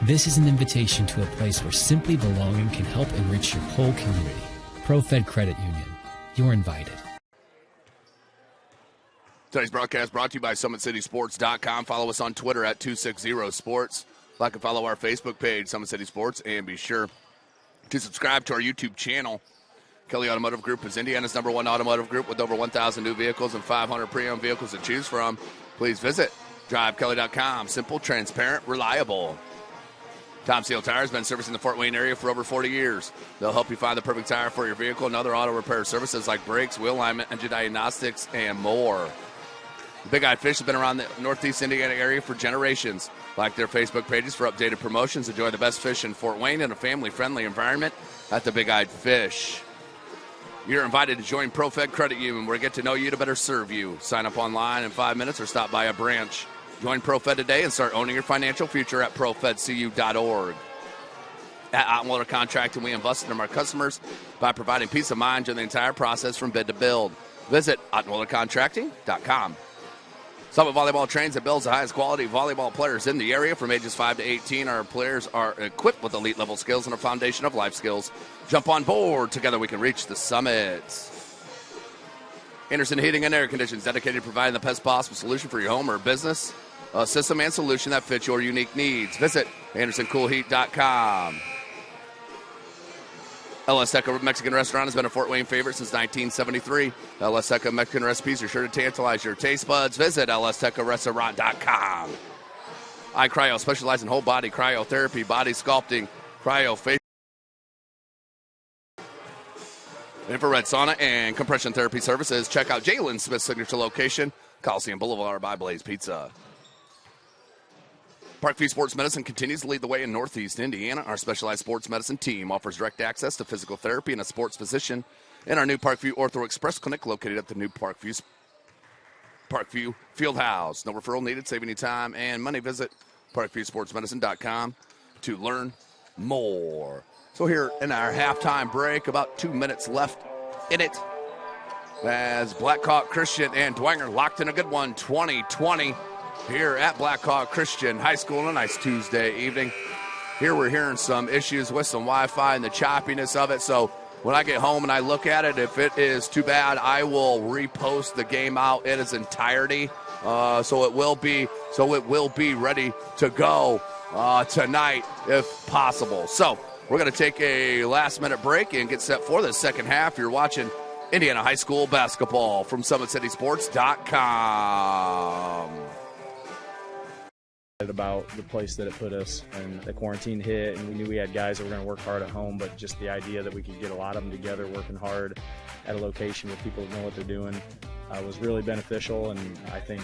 This is an invitation to a place where simply belonging can help enrich your whole community. ProFed Credit Union. You're invited. Today's broadcast brought to you by SummitCitySports.com. Follow us on Twitter at 260sports. Like and follow our Facebook page, Summit City Sports, and be sure to subscribe to our YouTube channel. Kelly Automotive Group is Indiana's #1 automotive group with over 1,000 new vehicles and 500 pre-owned vehicles to choose from. Please visit drivekelly.com. Simple, transparent, reliable. Tom Seal Tire has been servicing the Fort Wayne area for over 40 years. They'll help you find the perfect tire for your vehicle and other auto repair services like brakes, wheel alignment, engine diagnostics, and more. The Big Eyed Fish has been around the Northeast Indiana area for generations. Like their Facebook pages for updated promotions. Enjoy the best fish in Fort Wayne in a family-friendly environment at the Big Eyed Fish. You're invited to join ProFed Credit Union, where we get to know you to better serve you. Sign up online in 5 minutes or stop by a branch. Join ProFed today and start owning your financial future at profedcu.org. At Otton Contracting, we invest in our customers by providing peace of mind during the entire process from bid to build. Visit OttonContracting.com. Summit Volleyball trains and builds the highest quality volleyball players in the area. From ages 5 to 18, our players are equipped with elite-level skills and a foundation of life skills. Jump on board. Together we can reach the summit. Anderson Heating and Air Conditions, dedicated to providing the best possible solution for your home or business. A system and solution that fits your unique needs. Visit AndersonCoolHeat.com. El Azteca Mexican Restaurant has been a Fort Wayne favorite since 1973. El Azteca Mexican recipes are sure to tantalize your taste buds. Visit elaztecarestaurant.com. iCryo, specializes in whole body cryotherapy, body sculpting, cryofacial, infrared sauna, and compression therapy services. Check out Jalen Smith's signature location, Coliseum Boulevard by Blaze Pizza. Parkview Sports Medicine continues to lead the way in Northeast Indiana. Our specialized sports medicine team offers direct access to physical therapy and a sports physician in our new Parkview Ortho Express Clinic located at the new Parkview Fieldhouse. No referral needed, saving you time and money. Visit ParkviewSportsMedicine.com to learn more. So here in our halftime break, about 2 minutes left in it, as Blackhawk Christian and Dwenger locked in a good one, 20-20. Here at Blackhawk Christian High School on a nice Tuesday evening. Here we're hearing some issues with some Wi-Fi and the choppiness of it. So when I get home and I look at it, if it is too bad, I will repost the game out in its entirety. So it will be ready to go tonight if possible. So we're going to take a last-minute break and get set for the second half. You're watching Indiana High School basketball from SummitCitySports.com. About the place that it put us, and the quarantine hit, and we knew we had guys that were going to work hard at home, but just the idea that we could get a lot of them together working hard at a location where people know what they're doing was really beneficial. And I think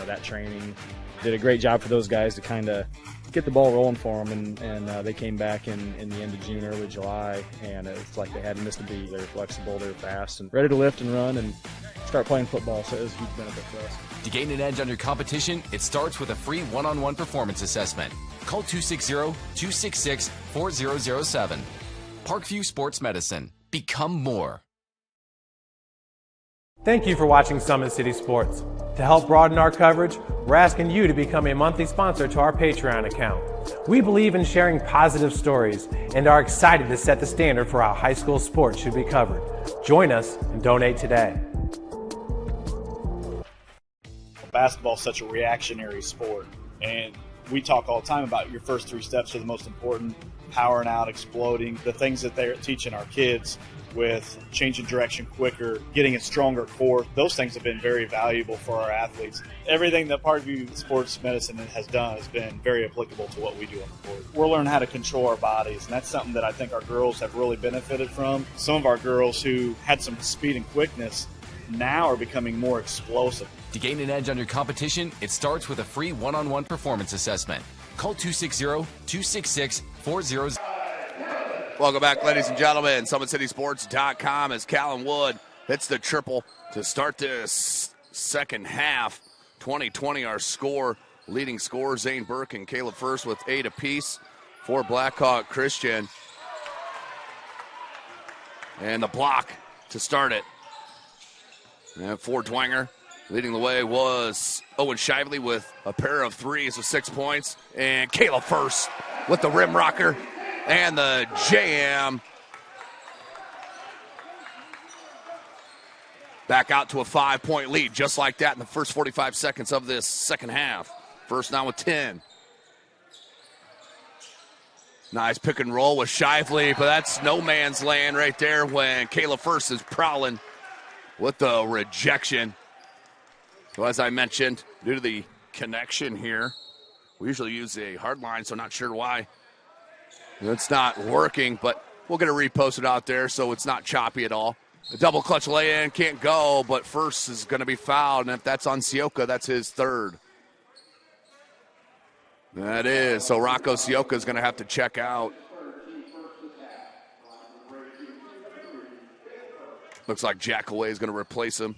that training did a great job for those guys to kind of get the ball rolling for them, and they came back in the end of June, early July, and it's like they hadn't missed a beat. They were flexible, they were fast, and ready to lift and run and start playing football, so it was a huge benefit for us. To gain an edge on your competition, it starts with a free one-on-one performance assessment. Call 260-266-4007. Parkview Sports Medicine. Become more. Thank you for watching Summit City Sports. To help broaden our coverage, we're asking you to become a monthly sponsor to our Patreon account. We believe in sharing positive stories and are excited to set the standard for how high school sports should be covered. Join us and donate today. Basketball is such a reactionary sport, and we talk all the time about your first 3 steps are the most important: powering out, exploding, the things that they're teaching our kids with changing direction quicker, getting a stronger core. Those things have been very valuable for our athletes. Everything that Parkview Sports Medicine has done has been very applicable to what we do on the court. We're learning how to control our bodies, and that's something that I think our girls have really benefited from. Some of our girls who had some speed and quickness now are becoming more explosive. To gain an edge on your competition, it starts with a free one-on-one performance assessment. Call 260-266-4007. Welcome back, ladies and gentlemen. SummitCitySports.com as Callum Wood hits the triple to start this second half. 20-20 our score. Leading scorer Zane Burke and Caleb First with 8 apiece for Blackhawk Christian. And the block to start it. And for Dwenger, leading the way was Owen Shively with a pair of threes with 6 points. And Caleb First with the rim rocker and the jam. Back out to a 5-point lead, just like that in the first 45 seconds of this second half. First now with 10. Nice pick and roll with Shively, but that's no man's land right there when Caleb First is prowling with the rejection. So as I mentioned, due to the connection here, we usually use a hard line, so not sure why it's not working, but we'll get it reposted out there so it's not choppy at all. The double clutch lay-in can't go, but First is going to be fouled, and if that's on Sioka, that's his third. That is. So Rocco Sioka is going to have to check out. Looks like Jack Away is going to replace him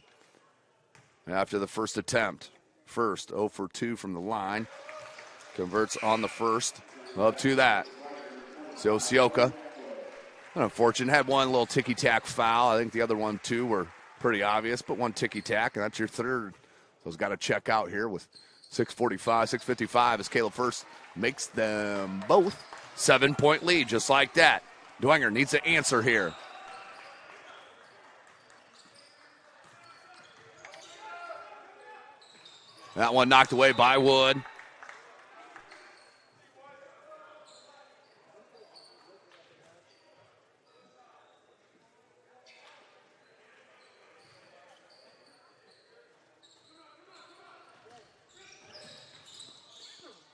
after the first attempt. First, 0 for 2 from the line. Converts on the first. Up to that. So Sioka, unfortunate, had one little ticky-tack foul. I think the other one, too, were pretty obvious, but one ticky-tack, and that's your third. So he's got to check out here with 6:55 as Caleb First makes them both 7-point lead, just like that. Dwenger needs to answer here. That one knocked away by Wood.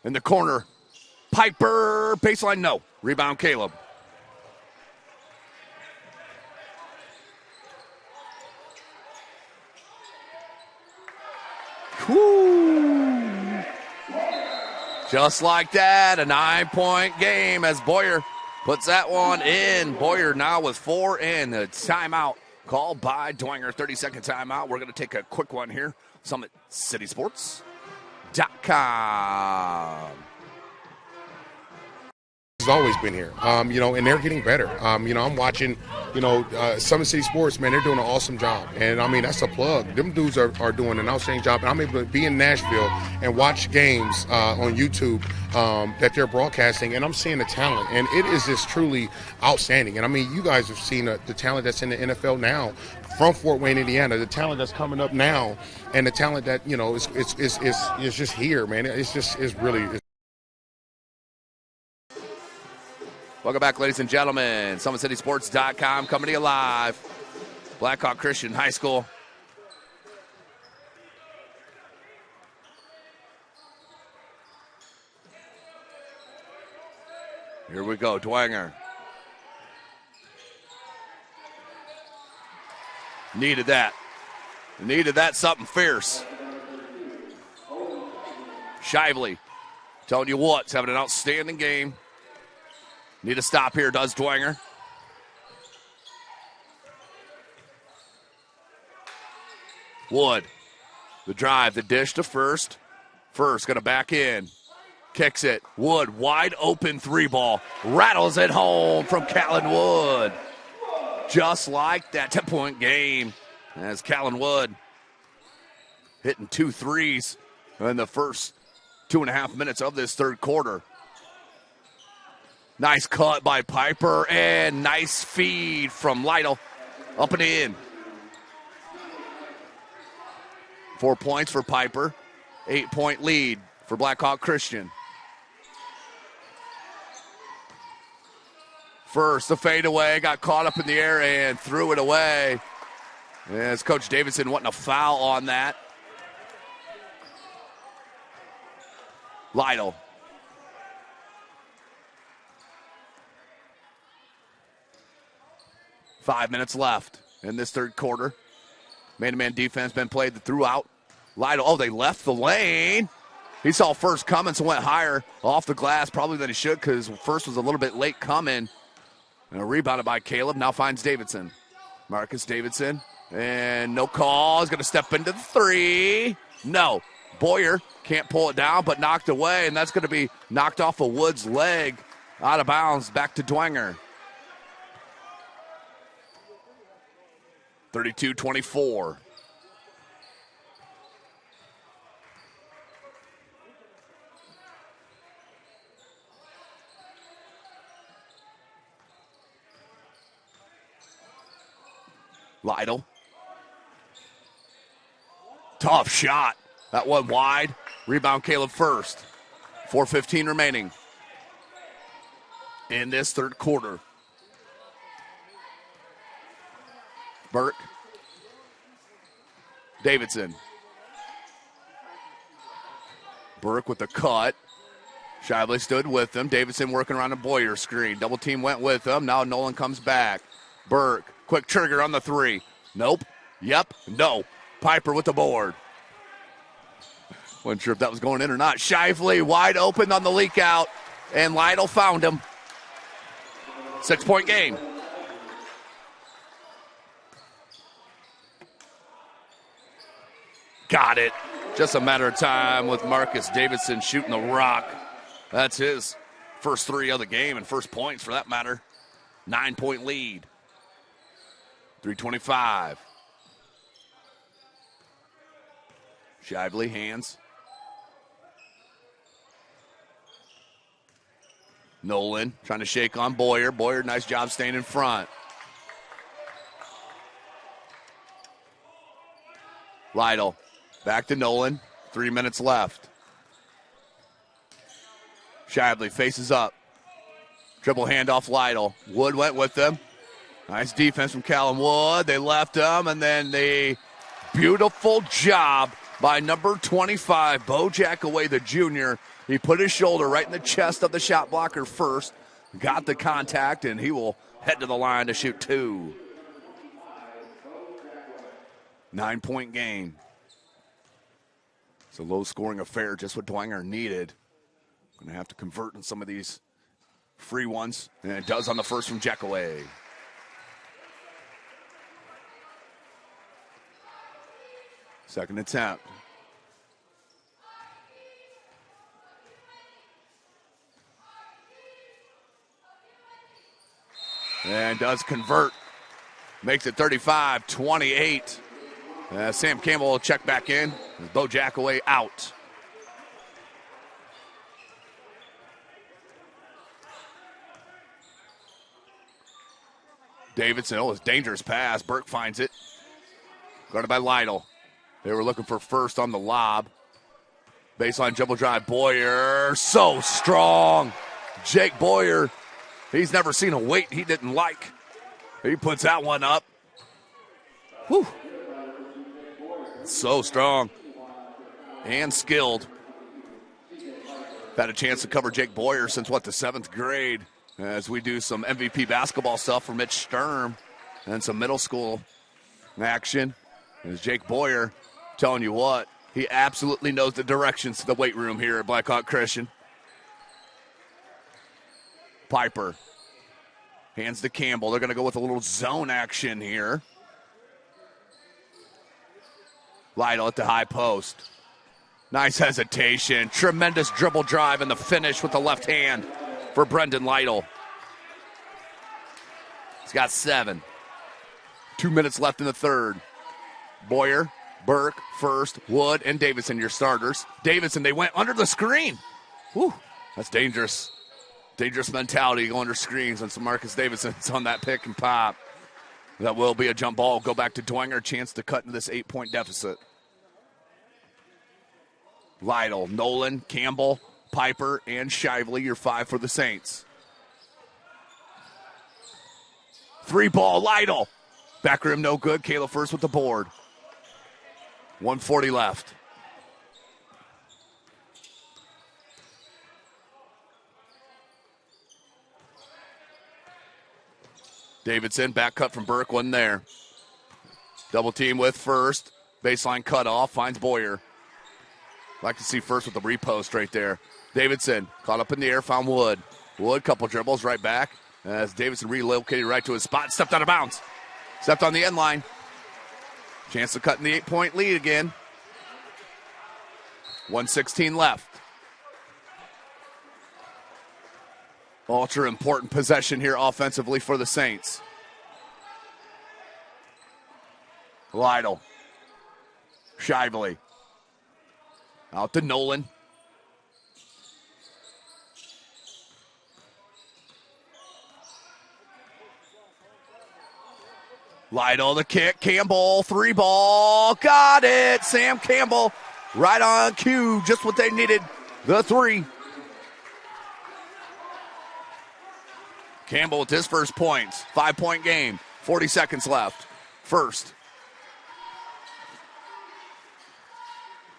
In the corner, Piper, baseline, no. Rebound, Caleb. Woo. Just like that, a 9-point game as Boyer puts that one in. Boyer now with 4 and a timeout called by Dwenger. 30-second timeout. We're going to take a quick one here. SummitCitySports.com. Has always been here, and they're getting better. I'm watching, Summit City Sports, man, they're doing an awesome job. And, that's a plug. Them dudes are doing an outstanding job. And I'm able to be in Nashville and watch games on YouTube that they're broadcasting, and I'm seeing the talent. And it is just truly outstanding. And, you guys have seen the talent that's in the NFL now from Fort Wayne, Indiana, the talent that's coming up now, and the talent that, is just here, man. It's really... Welcome back, ladies and gentlemen. SummitCitySports.com coming to you live. Blackhawk Christian High School. Here we go, Dwenger. Needed that. Needed that something fierce. Shively, telling you what, he's having an outstanding game. Need a stop here, does Dwenger. Wood, the drive, the dish to First. First going to back in. Kicks it. Wood, wide open 3-ball. Rattles it home from Callan Wood. Just like that, 10-point game. As Callan Wood hitting 2 threes in the first 2.5 minutes of this third quarter. Nice cut by Piper and nice feed from Lytle. Up and in. 4 points for Piper. 8-point lead for Blackhawk Christian. First, the fadeaway, got caught up in the air and threw it away. As Coach Davidson wanting a foul on that. Lytle. Five minutes left in this third quarter. Man-to-man defense been played throughout. Lytle, they left the lane. He saw First coming, so went higher off the glass probably than he should because First was a little bit late coming. And rebounded by Caleb, now finds Davidson. Marcus Davidson And no call. He's going to step into the three. No. Boyer can't pull it down, but knocked away, and that's going to be knocked off of Wood's leg. Out of bounds, back to Dwenger. 32-24. Lytle. Tough shot. That one wide. Rebound Caleb First. 4:15 remaining in this third quarter. Burke. Davidson. Burke with the cut. Shively stood with him. Davidson working around a Boyer screen. Double team went with him. Now Nolan comes back. Burke. Quick trigger on the three. Nope. Yep. No. Piper with the board. Wasn't sure if that was going in or not. Shively wide open on the leak out. And Lytle found him. 6-point game. Got it. Just a matter of time with Marcus Davidson shooting the rock. That's his first three of the game and first points for that matter. 9-point lead. 3:25. Shively, hands. Nolan trying to shake on Boyer. Boyer, nice job staying in front. Lytle, back to Nolan. 3 minutes left. Shively faces up. Dribble handoff Lytle. Wood went with them. Nice defense from Callum Wood. They left him, and then the beautiful job by number 25, Bo Jackaway, the junior. He put his shoulder right in the chest of the shot blocker first, got the contact, and he will head to the line to shoot two. 9-point game. It's a low-scoring affair, just what Dwenger needed. Going to have to convert in some of these free ones, and it does on the first from Jackaway. Second attempt. And does convert. Makes it 35-28. Sam Campbell will check back in. Bo Jackaway out. Davidson, it's a dangerous pass. Burke finds it. Guarded by Lytle. They were looking for first on the lob. Baseline dribble drive. Boyer, so strong. Jake Boyer, he's never seen a weight he didn't like. He puts that one up. Whew. So strong and skilled. Had a chance to cover Jake Boyer since, the 7th grade, as we do some MVP basketball stuff for Mitch Sturm and some middle school action. As Jake Boyer, telling you what, he absolutely knows the directions to the weight room here at Blackhawk Christian. Piper hands to Campbell. They're going to go with a little zone action here. Lytle at the high post. Nice hesitation. Tremendous dribble drive and the finish with the left hand for Brendan Lytle. He's got 7. 2 minutes left in the third. Boyer, Burke, First, Wood, and Davidson, your starters. Davidson, they went under the screen. Whew, that's dangerous. Dangerous mentality, go under screens when Marcus Davidson's on that pick and pop. That will be a jump ball. Go back to Dwenger, chance to cut into this 8-point deficit. Lytle, Nolan, Campbell, Piper, and Shively, your 5 for the Saints. 3-ball, Lytle. Back rim, no good. Caleb First with the board. 1:40 left. Davidson, back cut from Burke, wasn't there. Double team with First. Baseline cutoff, finds Boyer. Like to see First with the repost right there. Davidson, caught up in the air, found Wood. Wood, couple dribbles, right back. As Davidson relocated right to his spot, stepped out of bounds. Stepped on the end line. Chance to cut in the 8-point lead again. 1:16 left. Ultra important possession here offensively for the Saints. Lytle. Shively. Out to Nolan. Lytle the kick. Campbell, 3-ball. Got it. Sam Campbell right on cue. Just what they needed. The 3. Campbell with his first points. 5-point game. 40 seconds left. First.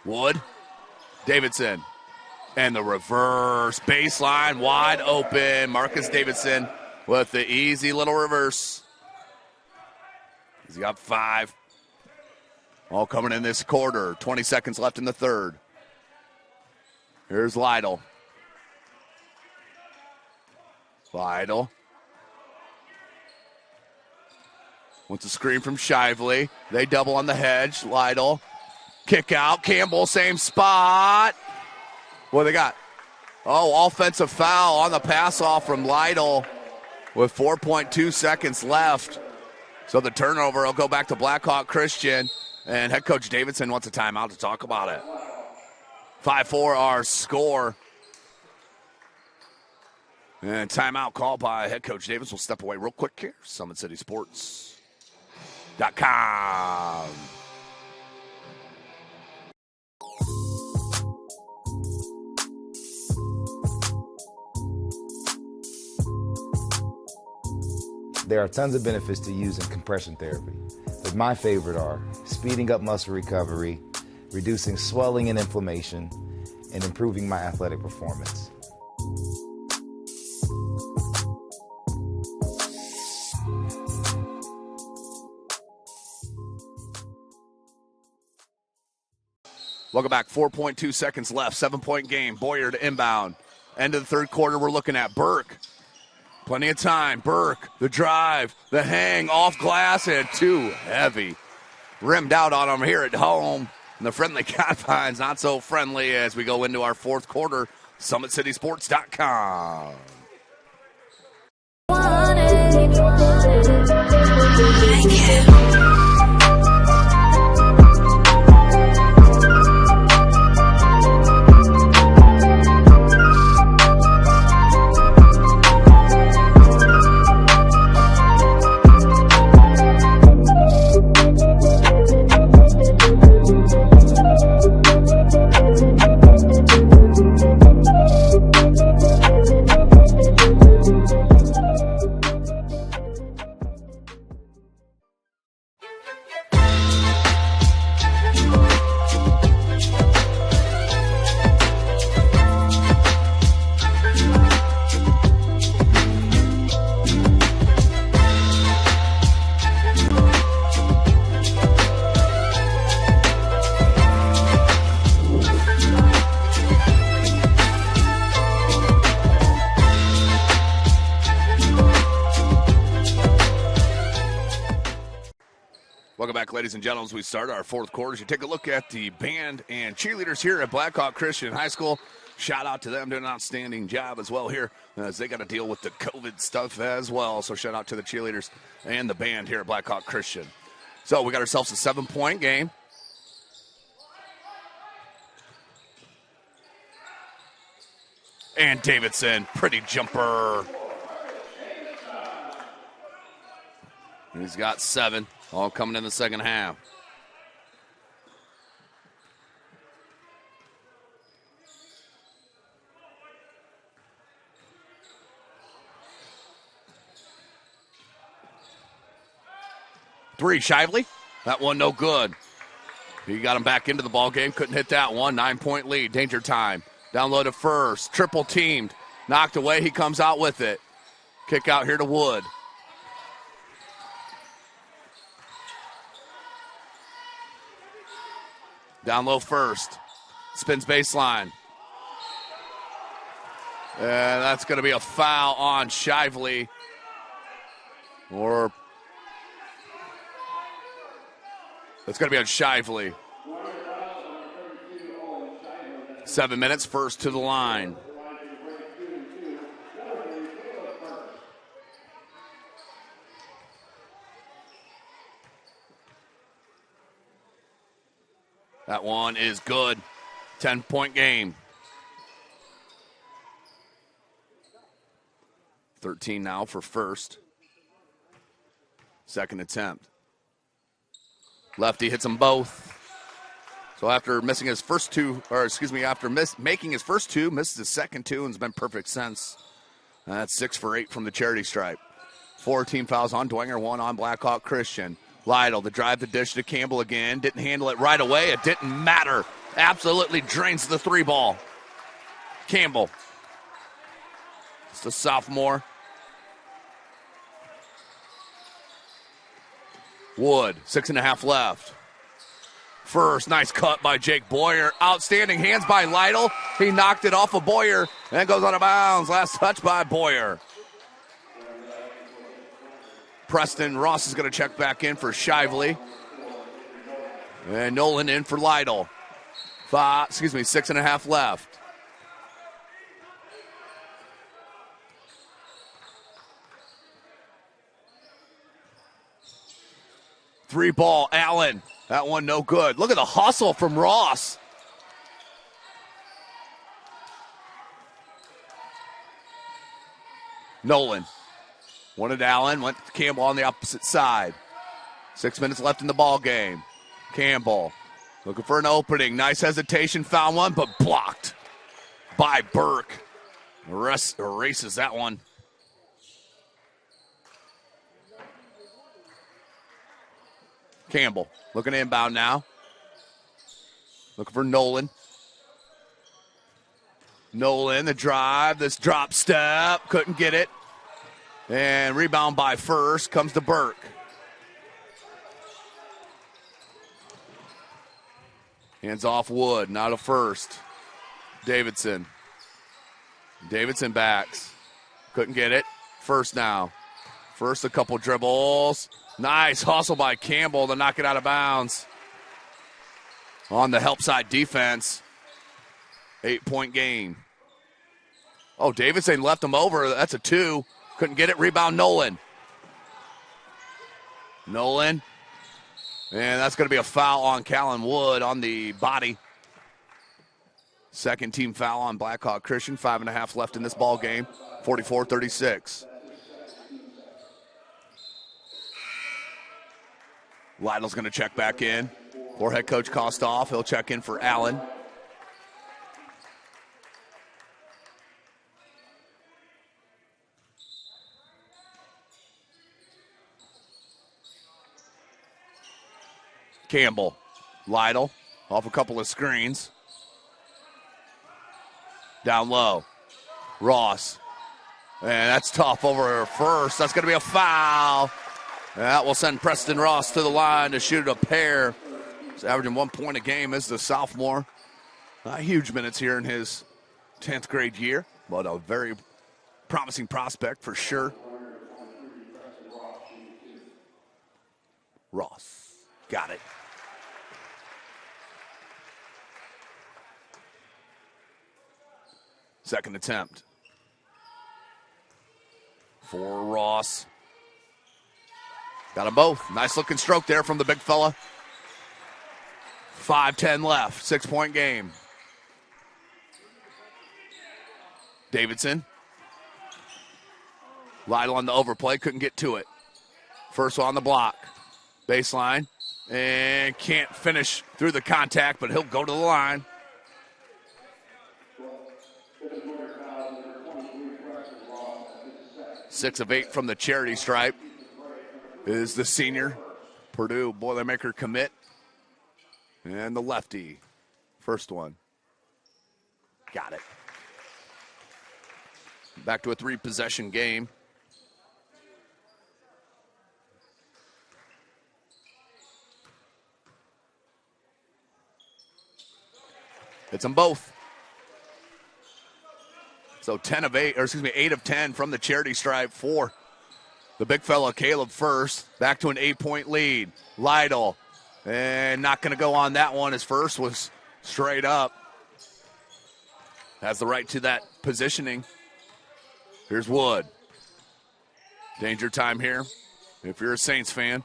Wood. Davidson. And the reverse. Baseline wide open. Marcus Davidson with the easy little reverse. He's got 5. All coming in this quarter. 20 seconds left in the third. Here's Lytle. Lytle. Wants a screen from Shively. They double on the hedge. Lytle. Kick out. Campbell, same spot. What they got? Oh, offensive foul on the pass off from Lytle with 4.2 seconds left. So the turnover will go back to Blackhawk Christian. And head coach Davidson wants a timeout to talk about it. 5-4 our score. And timeout called by head coach Davis. We'll step away real quick here. SummitCitySports.com. There are tons of benefits to using compression therapy, but my favorite are speeding up muscle recovery, reducing swelling and inflammation, and improving my athletic performance. Welcome back. 4.2 seconds left. 7-point game. Boyer to inbound. End of the third quarter, we're looking at Burke. Plenty of time. Burke, the drive, the hang, off glass, and too heavy. Rimmed out on him here at home. And the friendly confines not so friendly as we go into our fourth quarter. SummitCitySports.com. Welcome back, ladies and gentlemen, as we start our fourth quarter. You take a look at the band and cheerleaders here at Blackhawk Christian High School. Shout out to them, doing an outstanding job as well here, as they got to deal with the COVID stuff as well. So shout out to the cheerleaders and the band here at Blackhawk Christian. So we got ourselves a 7-point game. And Davidson, pretty jumper. He's got 7. All coming in the second half. Three, Shively. That one no good. He got him back into the ball game. Couldn't hit that one. 9-point lead. Danger time. Down low to first. Triple teamed. Knocked away. He comes out with it. Kick out here to Wood. Down low first. Spins baseline. And that's going to be a foul on Shively. It's going to be on Shively. 7 minutes, first to the line. That one is good. 10-point game. 13 now for first. Second attempt. Lefty hits them both. So after missing his first two, after making his first two, misses his second two, and has been perfect since. That's 6 for 8 from the charity stripe. 4 team fouls on Dwenger, 1 on Blackhawk Christian. Lytle, the drive, the dish to Campbell again. Didn't handle it right away. It didn't matter. Absolutely drains the 3 ball. Campbell. It's the sophomore. Wood, 6.5 left. First, nice cut by Jake Boyer. Outstanding hands by Lytle. He knocked it off of Boyer and goes out of bounds. Last touch by Boyer. Preston Ross is going to check back in for Shively. And Nolan in for Lytle. 6.5 left. Three ball, Allen. That one no good. Look at the hustle from Ross. Nolan. Wanted Allen, went to Campbell on the opposite side. 6 minutes left in the ball game. Campbell looking for an opening. Nice hesitation, found one, but blocked by Burke. Erases that one. Campbell looking inbound now. Looking for Nolan. Nolan, the drive, this drop step, couldn't get it. And rebound by First, comes to Burke. Hands off Wood, not a First. Davidson. Davidson backs. Couldn't get it. First now. First a couple dribbles. Nice hustle by Campbell to knock it out of bounds. On the help side defense. 8-point game. Oh, Davidson left him over. That's a 2. Couldn't get it. Rebound Nolan. Nolan. And that's going to be a foul on Callan Wood on the body. Second team foul on Blackhawk Christian. 5.5 left in this ball game. 44-36. Lytle's going to check back in. For head coach Kostoff, he'll check in for Allen. Campbell. Lytle off a couple of screens. Down low. Ross. And that's tough over First. That's going to be a foul. And that will send Preston Ross to the line to shoot a pair. He's averaging 1 point a game as the sophomore. Not huge minutes here in his 10th grade year, but a very promising prospect for sure. Ross. Got it. Second attempt. For Ross. Got them both. Nice looking stroke there from the big fella. 5:10 left. 6-point game. Davidson. Lytle on the overplay. Couldn't get to it. First on the block. Baseline. And can't finish through the contact, but he'll go to the line. Six of 8 from the charity stripe is the senior Purdue Boilermaker commit. And the lefty. First one. Got it. Back to a 3-possession game. Hits them both. So 8 of 10 from the charity stripe for the big fella, Caleb First. Back to an 8-point lead. Lytle And not going to go on that one. His first was straight up. Has the right to that positioning. Here's Wood. Danger time here if you're a Saints fan.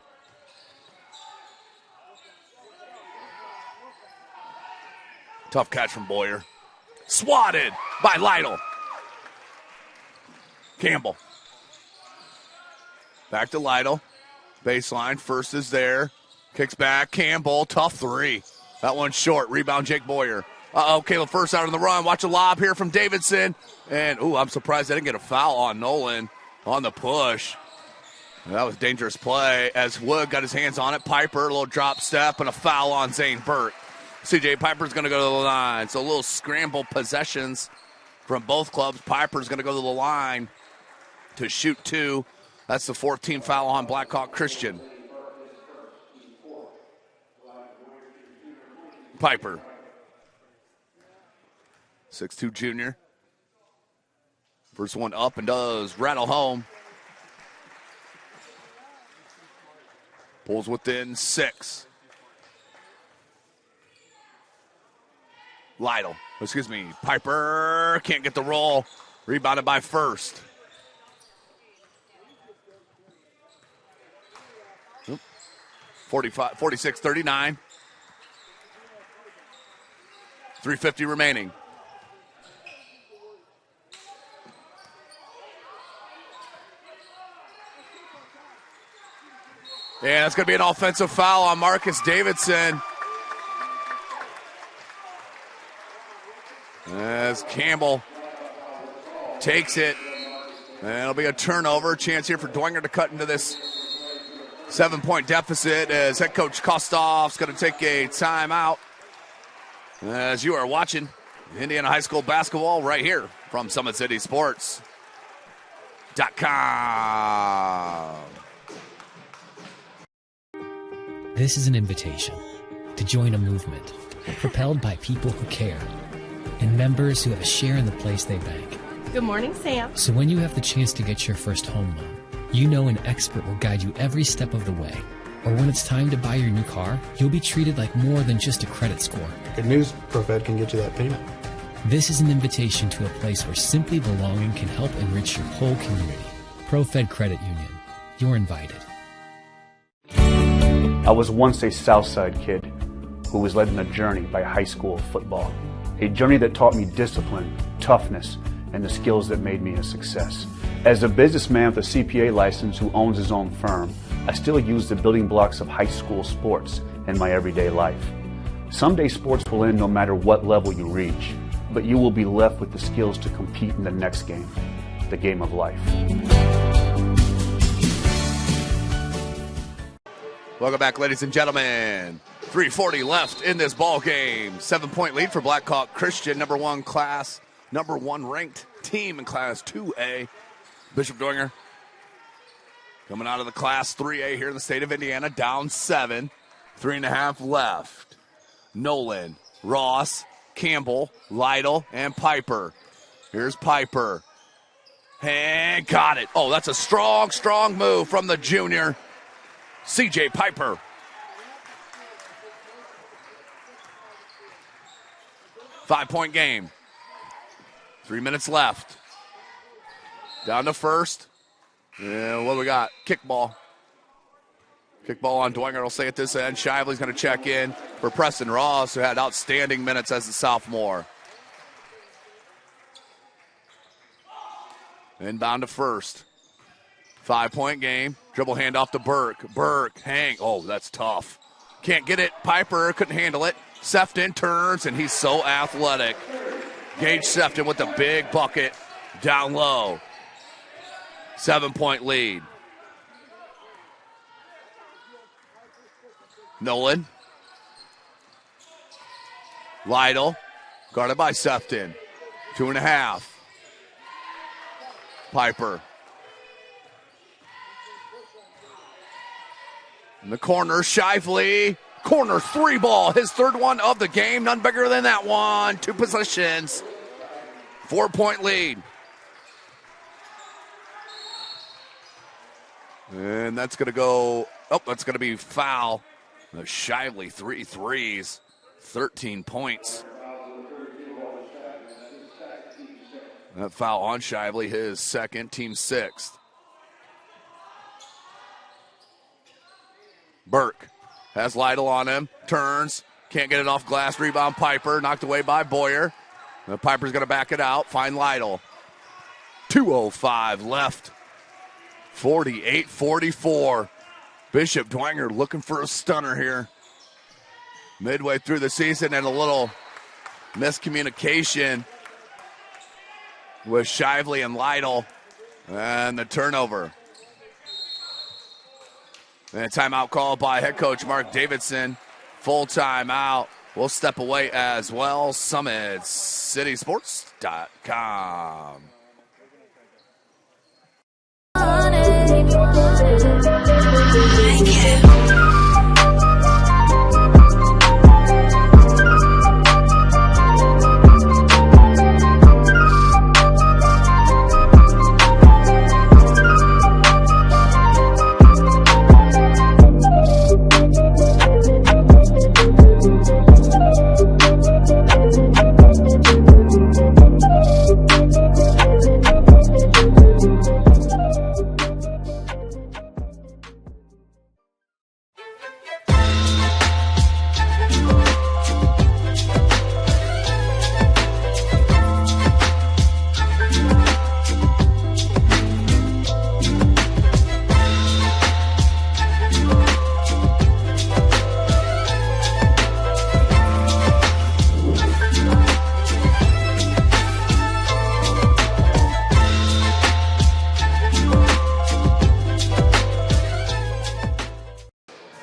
Tough catch from Boyer. Swatted by Lytle. Campbell. Back to Lytle. Baseline. First is there. Kicks back. Campbell. Tough three. That one's short. Rebound Jake Boyer. Caleb First out on the run. Watch a lob here from Davidson. And, I'm surprised they didn't get a foul on Nolan on the push. That was a dangerous play as Wood got his hands on it. Piper, a little drop step, and a foul on Zane Burke. C.J. Piper's going to go to the line. So a little scramble possessions from both clubs. Piper's going to go to the line to shoot two. That's the 14th foul on Blackhawk Christian. Piper. 6'2 junior. First one up and does rattle home. Pulls within 6. Piper can't get the roll. Rebounded by First. 46-39. 3:50 remaining. And that's going to be an offensive foul on Marcus Davidson. As Campbell takes it. And it'll be a turnover. Chance here for Dwenger to cut into this 7-point deficit as head coach Kostoff's going to take a timeout. As you are watching Indiana High School basketball right here from SummitCitySports.com. This is an invitation to join a movement propelled by people who care and members who have a share in the place they bank. Good morning, Sam. So when you have the chance to get your first home loan, you know an expert will guide you every step of the way. Or when it's time to buy your new car, you'll be treated like more than just a credit score. Good news, ProFed can get you that payment. This is an invitation to a place where simply belonging can help enrich your whole community. ProFed Credit Union. You're invited. I was once a Southside kid who was led on a journey by high school football. A journey that taught me discipline, toughness, and the skills that made me a success. As a businessman with a CPA license who owns his own firm, I still use the building blocks of high school sports in my everyday life. Someday sports will end no matter what level you reach, but you will be left with the skills to compete in the next game, the game of life. Welcome back, ladies and gentlemen. 3:40 left in this ball game. 7-point lead for Blackhawk Christian, number one ranked team in Class 2A. Bishop Dwenger coming out of the Class 3A here in the state of Indiana, down 7. 3.5 left. Nolan, Ross, Campbell, Lytle, and Piper. Here's Piper. And got it. Oh, that's a strong, strong move from the junior, C.J. Piper. Five-point game. 3 minutes left. Down to First. And what do we got? Kickball. Kickball on Dwenger. I'll say at this end. Shively's going to check in for Preston Ross, who had outstanding minutes as a sophomore. Inbound to First. 5-point game. Dribble handoff to Burke. Burke, hang. Oh, that's tough. Can't get it. Piper couldn't handle it. Sefton turns, and he's so athletic. Gage Sefton with the big bucket down low. 7-point lead. Nolan. Lytle. Guarded by Sefton. 2.5. Piper. In the corner, Shively. Corner 3 ball. His third one of the game. None bigger than that one. 2 possessions. 4-point lead. And that's going to go. Oh, that's going to be foul Shively, 3 threes, 13 points. That foul on Shively, his second, team sixth. Burke has Lytle on him, turns, can't get it off glass, rebound Piper, knocked away by Boyer. The Piper's going to back it out, find Lytle. 2:05 left, 48-44. Bishop Dwenger looking for a stunner here. Midway through the season, and a little miscommunication with Shively and Lytle, and the turnover. And a timeout called by head coach Mark Davidson. Full timeout. We'll step away as well. SummitCitySports.com.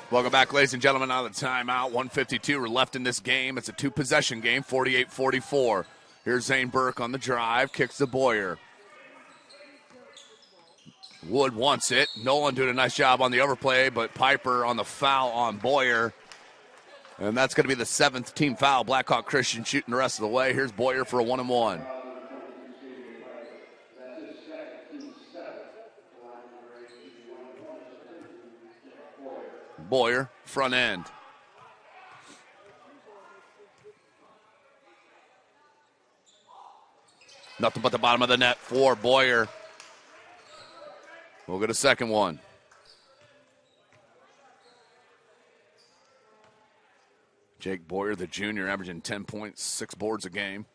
Welcome back, ladies and gentlemen, out of the timeout. 1:52 are left in this game. It's a two-possession game, 48-44. Here's Zane Burke on the drive, kicks to Boyer. Wood wants it. Nolan doing a nice job on the overplay, but Piper on the foul on Boyer. And that's going to be the 7th team foul. Blackhawk Christian shooting the rest of the way. Here's Boyer for a 1-and-1. Boyer, front end. Nothing but the bottom of the net for Boyer. We'll get a second one. Jake Boyer, the junior, averaging 10 points, 6 boards a game.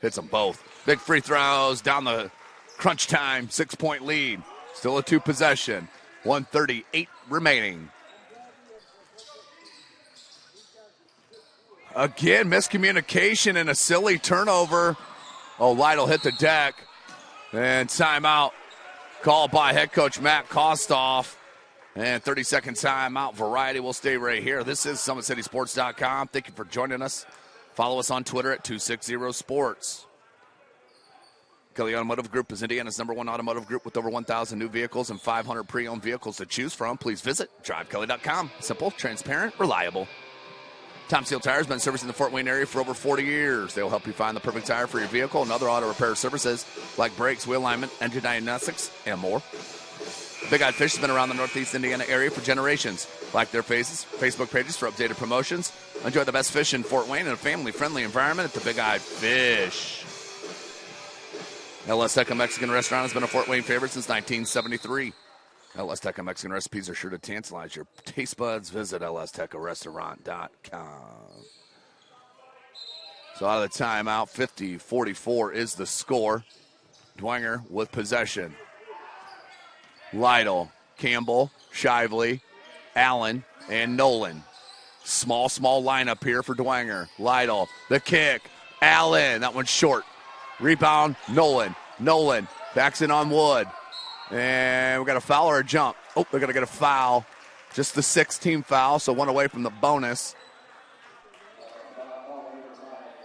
Hits them both. Big free throws down the crunch time, 6-point lead. Still a two-possession. 1:38 remaining. Again, miscommunication and a silly turnover. Oh, Lytle hit the deck. And timeout called by head coach Matt Kostoff. And 30-second timeout. Variety will stay right here. This is SummitCitySports.com. Thank you for joining us. Follow us on Twitter at 260sports. Kelly Automotive Group is Indiana's #1 automotive group with over 1,000 new vehicles and 500 pre-owned vehicles to choose from. Please visit drivekelly.com. Simple, transparent, reliable. Tom Steele Tire has been servicing the Fort Wayne area for over 40 years. They will help you find the perfect tire for your vehicle and other auto repair services like brakes, wheel alignment, engine diagnostics, and more. Big Eyed Fish has been around the Northeast Indiana area for generations. Like their Facebook pages for updated promotions. Enjoy the best fish in Fort Wayne in a family-friendly environment at the Big Eyed Fish. LS Teca Mexican Restaurant has been a Fort Wayne favorite since 1973. LS Teca Mexican recipes are sure to tantalize your taste buds. Visit lstecarestaurant.com. So out of the timeout, 50-44 is the score. Dwenger with possession. Lytle, Campbell, Shively, Allen, and Nolan. Small lineup here for Dwenger. Lytle, the kick. Allen, that one's short. Rebound, Nolan. Nolan backs in on Wood. And we got a foul or a jump. Oh, they're going to get a foul. Just the 6th team foul, so one away from the bonus.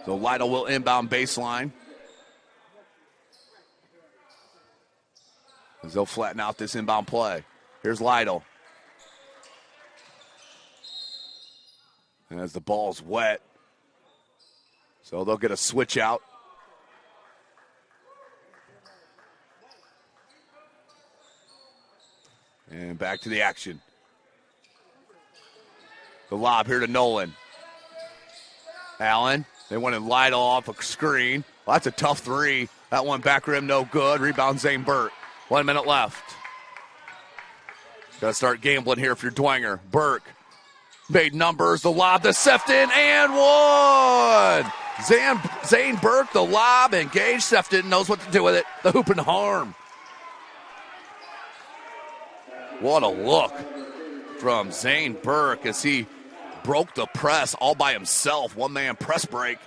So Lytle will inbound baseline. As they'll flatten out this inbound play. Here's Lytle. And as the ball's wet, so they'll get a switch out. And back to the action. The lob here to Nolan. Allen, they went and light off a screen. Well, that's a tough three. That one back rim, no good. Rebound, Zane Burke. 1 minute left. Got to start gambling here if you're Dwenger. Burke made numbers. The lob to Sefton and one. Zane Burke, the lob, engaged. Sefton knows what to do with it. The hoop and harm. What a look from Zane Burke as he broke the press all by himself. One-man press break.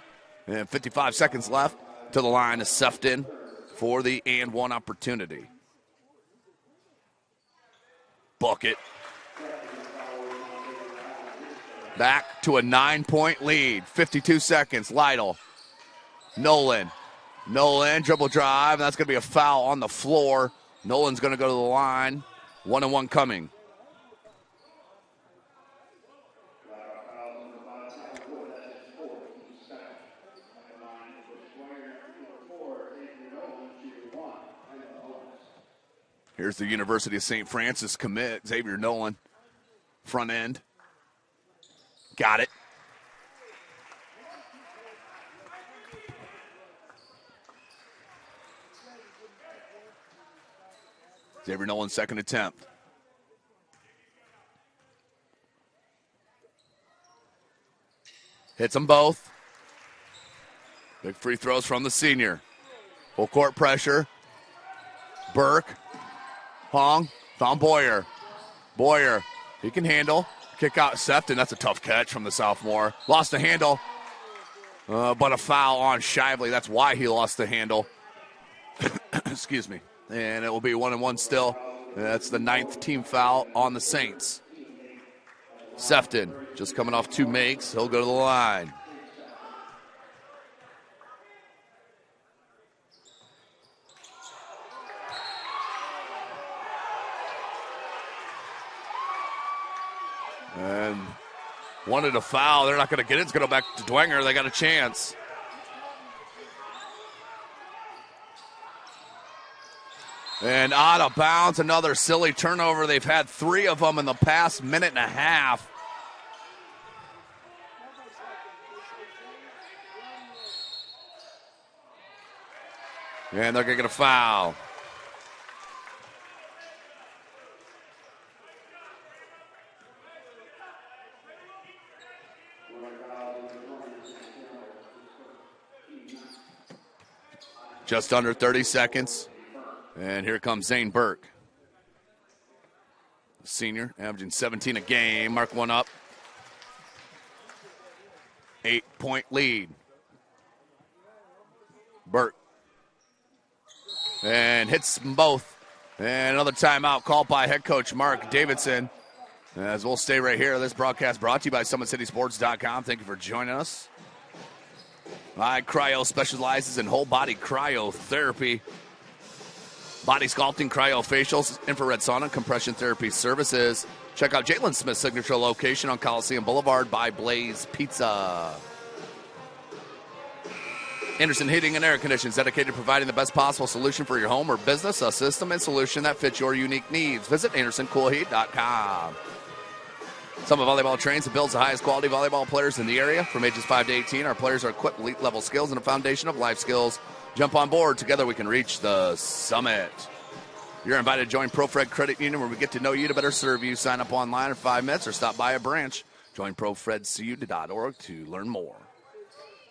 And 55 seconds left. To the line is Sefton for the and one opportunity. Bucket. Back to a 9-point lead. 52 seconds. Lytle. Nolan, dribble drive. And that's going to be a foul on the floor. Nolan's going to go to the line. 1-1 coming. Here's the University of St. Francis commit. Xavier Nolan, front end. Got it. Xavier Nolan, second attempt. Hits them both. Big free throws from the senior. Full court pressure. Burke. Hong. Found Boyer. Boyer. He can handle. Kick out Sefton. That's a tough catch from the sophomore. Lost the handle. But a foul on Shively. That's why he lost the handle. Excuse me. And it will be 1-1 still. That's the 9th team foul on the Saints. Sefton just coming off 2 makes. He'll go to the line. And wanted a foul. They're not going to get it. It's going to go back to Dwenger. They got a chance. And out of bounds, another silly turnover. They've had 3 of them in the past minute and a half. And they're going to get a foul. Just under 30 seconds. And here comes Zane Burke. Senior, averaging 17 a game. Mark one up. 8-point lead. Burke. And hits them both. And another timeout called by head coach Mark Davidson. As we'll stay right here. This broadcast brought to you by SummitCitySports.com. Thank you for joining us. Cryo specializes in whole body cryotherapy, body sculpting, cryofacials, infrared sauna, compression therapy services. Check out Jalen Smith's signature location on Coliseum Boulevard by Blaze Pizza. Anderson Heating and Air Conditioning, dedicated to providing the best possible solution for your home or business, a system and solution that fits your unique needs. Visit AndersonCoolHeat.com. Summit Volleyball trains and builds the highest quality volleyball players in the area. From ages 5 to 18, our players are equipped with elite-level skills and a foundation of life skills. Jump on board. Together we can reach the summit. You're invited to join ProFred Credit Union, where we get to know you to better serve you. Sign up online in 5 minutes or stop by a branch. Join ProFredCU.org to learn more.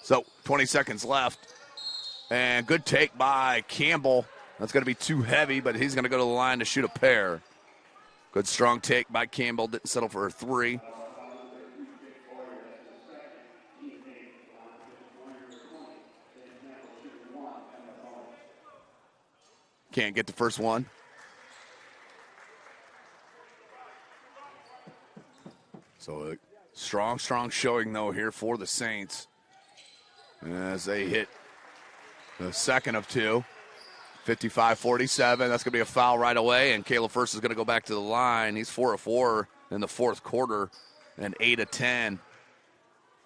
So, 20 seconds left. And good take by Campbell. That's going to be too heavy, but he's going to go to the line to shoot a pair. Good strong take by Campbell. Didn't settle for a 3. Can't get the first one. So a strong showing, though, here for the Saints as they hit the second of 2. 55-47. That's going to be a foul right away, and Caleb First is going to go back to the line. He's 4 of 4 in the fourth quarter and 8 of 10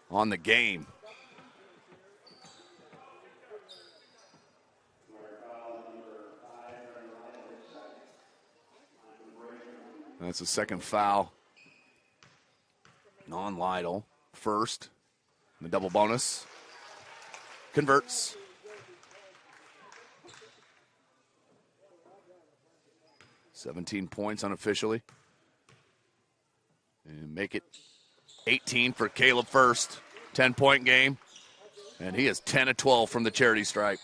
on the game. That's the second foul Non-Lytle. First. The double bonus. Converts. $17 points unofficially. And make it 18 for Caleb First. 10-point game. And he is 10 of 12 from the charity stripe.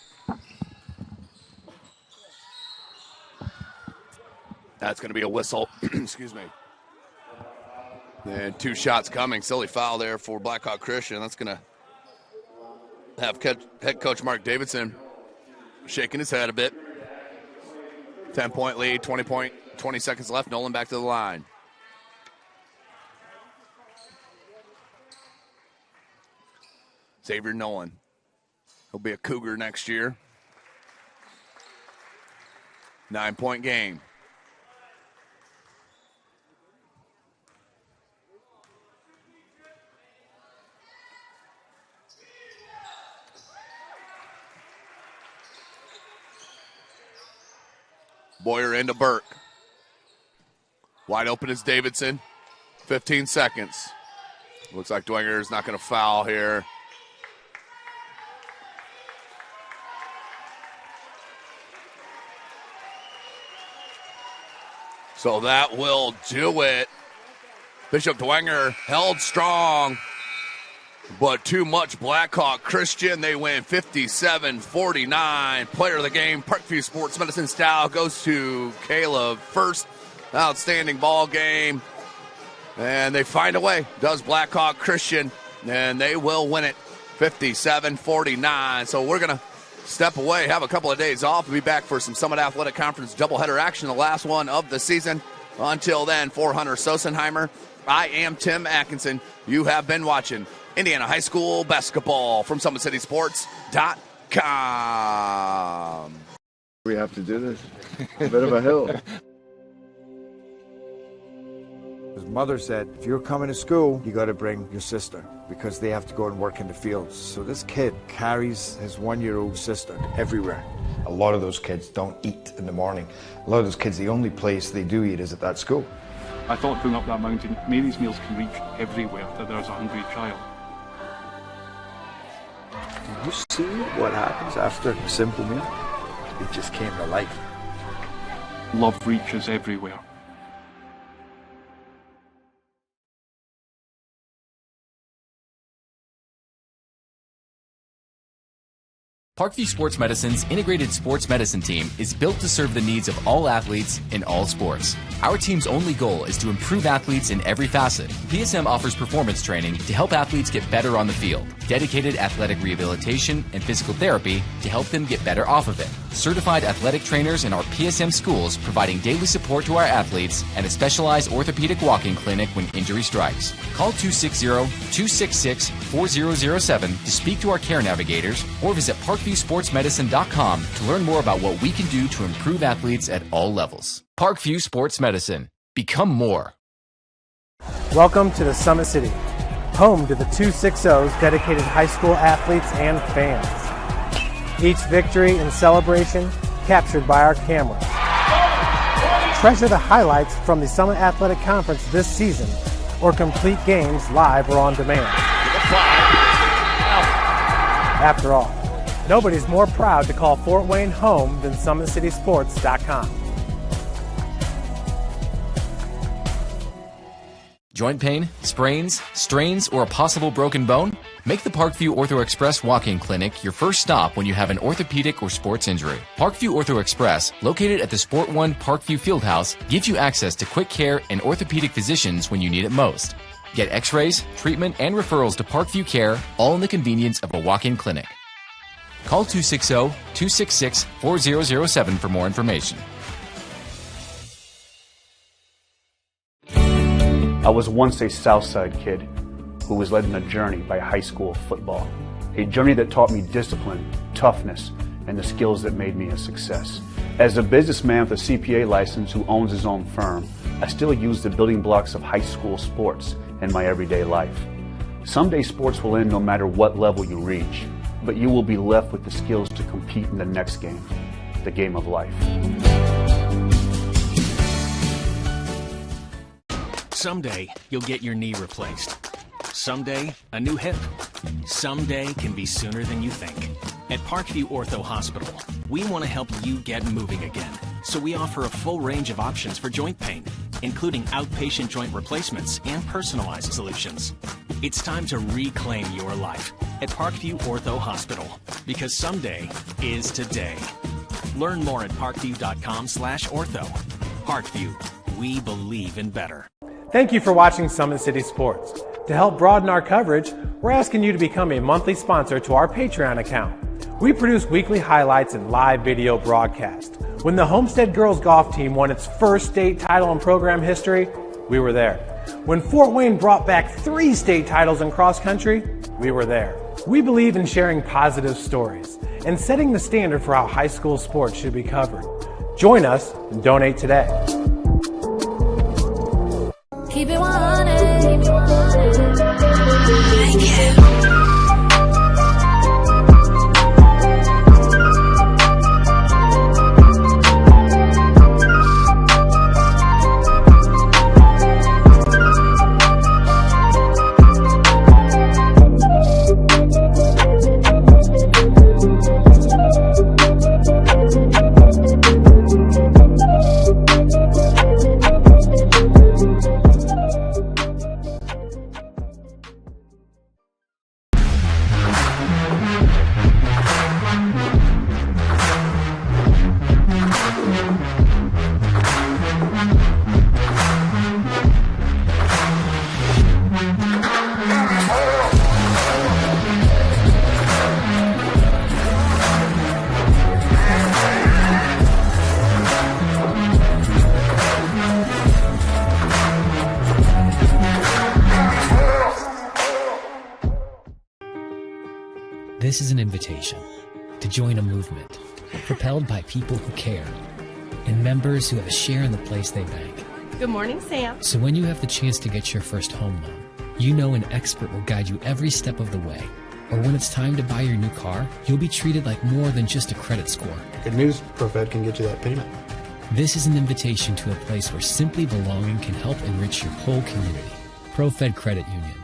That's going to be a whistle. Excuse me. And 2 shots coming. Silly foul there for Blackhawk Christian. That's going to have head coach Mark Davidson shaking his head a bit. 10-point lead, 20 seconds left. Nolan back to the line. Xavier Nolan. He'll be a Cougar next year. 9-point game. Boyer into Burke. Wide open is Davidson. 15 seconds. Looks like Dwenger is not going to foul here. So that will do it. Bishop Dwenger held strong, but too much Blackhawk Christian. They win 57-49. Player of the game, Parkview Sports Medicine style, goes to Caleb First. Outstanding ball game. And they find a way. Does Blackhawk Christian. And they will win it 57-49. So we're going to step away, have a couple of days off. We'll be back for some Summit Athletic Conference doubleheader action, the last one of the season. Until then, for Hunter Sosenheimer, I am Tim Atkinson. You have been watching Indiana High School basketball from SummitCitySports.com. We have to do this. A bit of a hill. His mother said, if you're coming to school, you got to bring your sister because they have to go and work in the fields. So this kid carries his 1-year-old sister everywhere. A lot of those kids don't eat in the morning. A lot of those kids, the only place they do eat is at that school. I thought going up that mountain, Mary's meals can reach everywhere that there's a hungry child. Did you see what happens after a simple meal? It just came to life. Love reaches everywhere. Parkview Sports Medicine's integrated sports medicine team is built to serve the needs of all athletes in all sports. Our team's only goal is to improve athletes in every facet. PSM offers performance training to help athletes get better on the field, dedicated athletic rehabilitation and physical therapy to help them get better off of it, certified athletic trainers in our PSM schools providing daily support to our athletes, and a specialized orthopedic walk-in clinic when injury strikes. Call 260-266-4007 to speak to our care navigators or visit ParkviewSportsMedicine.com to learn more about what we can do to improve athletes at all levels. Parkview Sports Medicine. Become more. Welcome to the Summit City, home to the 260's dedicated high school athletes and fans. Each victory and celebration captured by our camera. Treasure the highlights from the Summit Athletic Conference this season or complete games live or on demand. After all, nobody's more proud to call Fort Wayne home than SummitCitySports.com. Joint pain, sprains, strains, or a possible broken bone? Make the Parkview Ortho Express walk-in clinic your first stop when you have an orthopedic or sports injury. Parkview Ortho Express, located at the Sport One Parkview Fieldhouse, gives you access to quick care and orthopedic physicians when you need it most. Get x-rays, treatment, and referrals to Parkview Care, all in the convenience of a walk-in clinic. Call 260-266-4007 for more information. I was once a Southside kid who was led on a journey by high school football. A journey that taught me discipline, toughness, and the skills that made me a success. As a businessman with a CPA license who owns his own firm, I still use the building blocks of high school sports in my everyday life. Someday sports will end no matter what level you reach, but you will be left with the skills to compete in the next game, the game of life. Someday, you'll get your knee replaced. Someday, a new hip. Someday can be sooner than you think. At Parkview Ortho Hospital, we want to help you get moving again. So we offer a full range of options for joint pain, including outpatient joint replacements and personalized solutions. It's time to reclaim your life at Parkview Ortho Hospital, because someday is today. Learn more at parkview.com/ortho. Parkview, we believe in better. Thank you for watching Summit City Sports. To help broaden our coverage, we're asking you to become a monthly sponsor to our Patreon account. We produce weekly highlights and live video broadcasts. When the Homestead girls golf team won its first state title in program history, we were there. When Fort Wayne brought back 3 state titles in cross country, we were there. We believe in sharing positive stories and setting the standard for how high school sports should be covered. Join us and donate today. Keep it 100. This is an invitation to join a movement propelled by people who care and members who have a share in the place they bank. Good morning, Sam. So when you have the chance to get your first home loan, you know an expert will guide you every step of the way. Or when it's time to buy your new car, you'll be treated like more than just a credit score. Good news, ProFed can get you that payment. This is an invitation to a place where simply belonging can help enrich your whole community. ProFed Credit Union.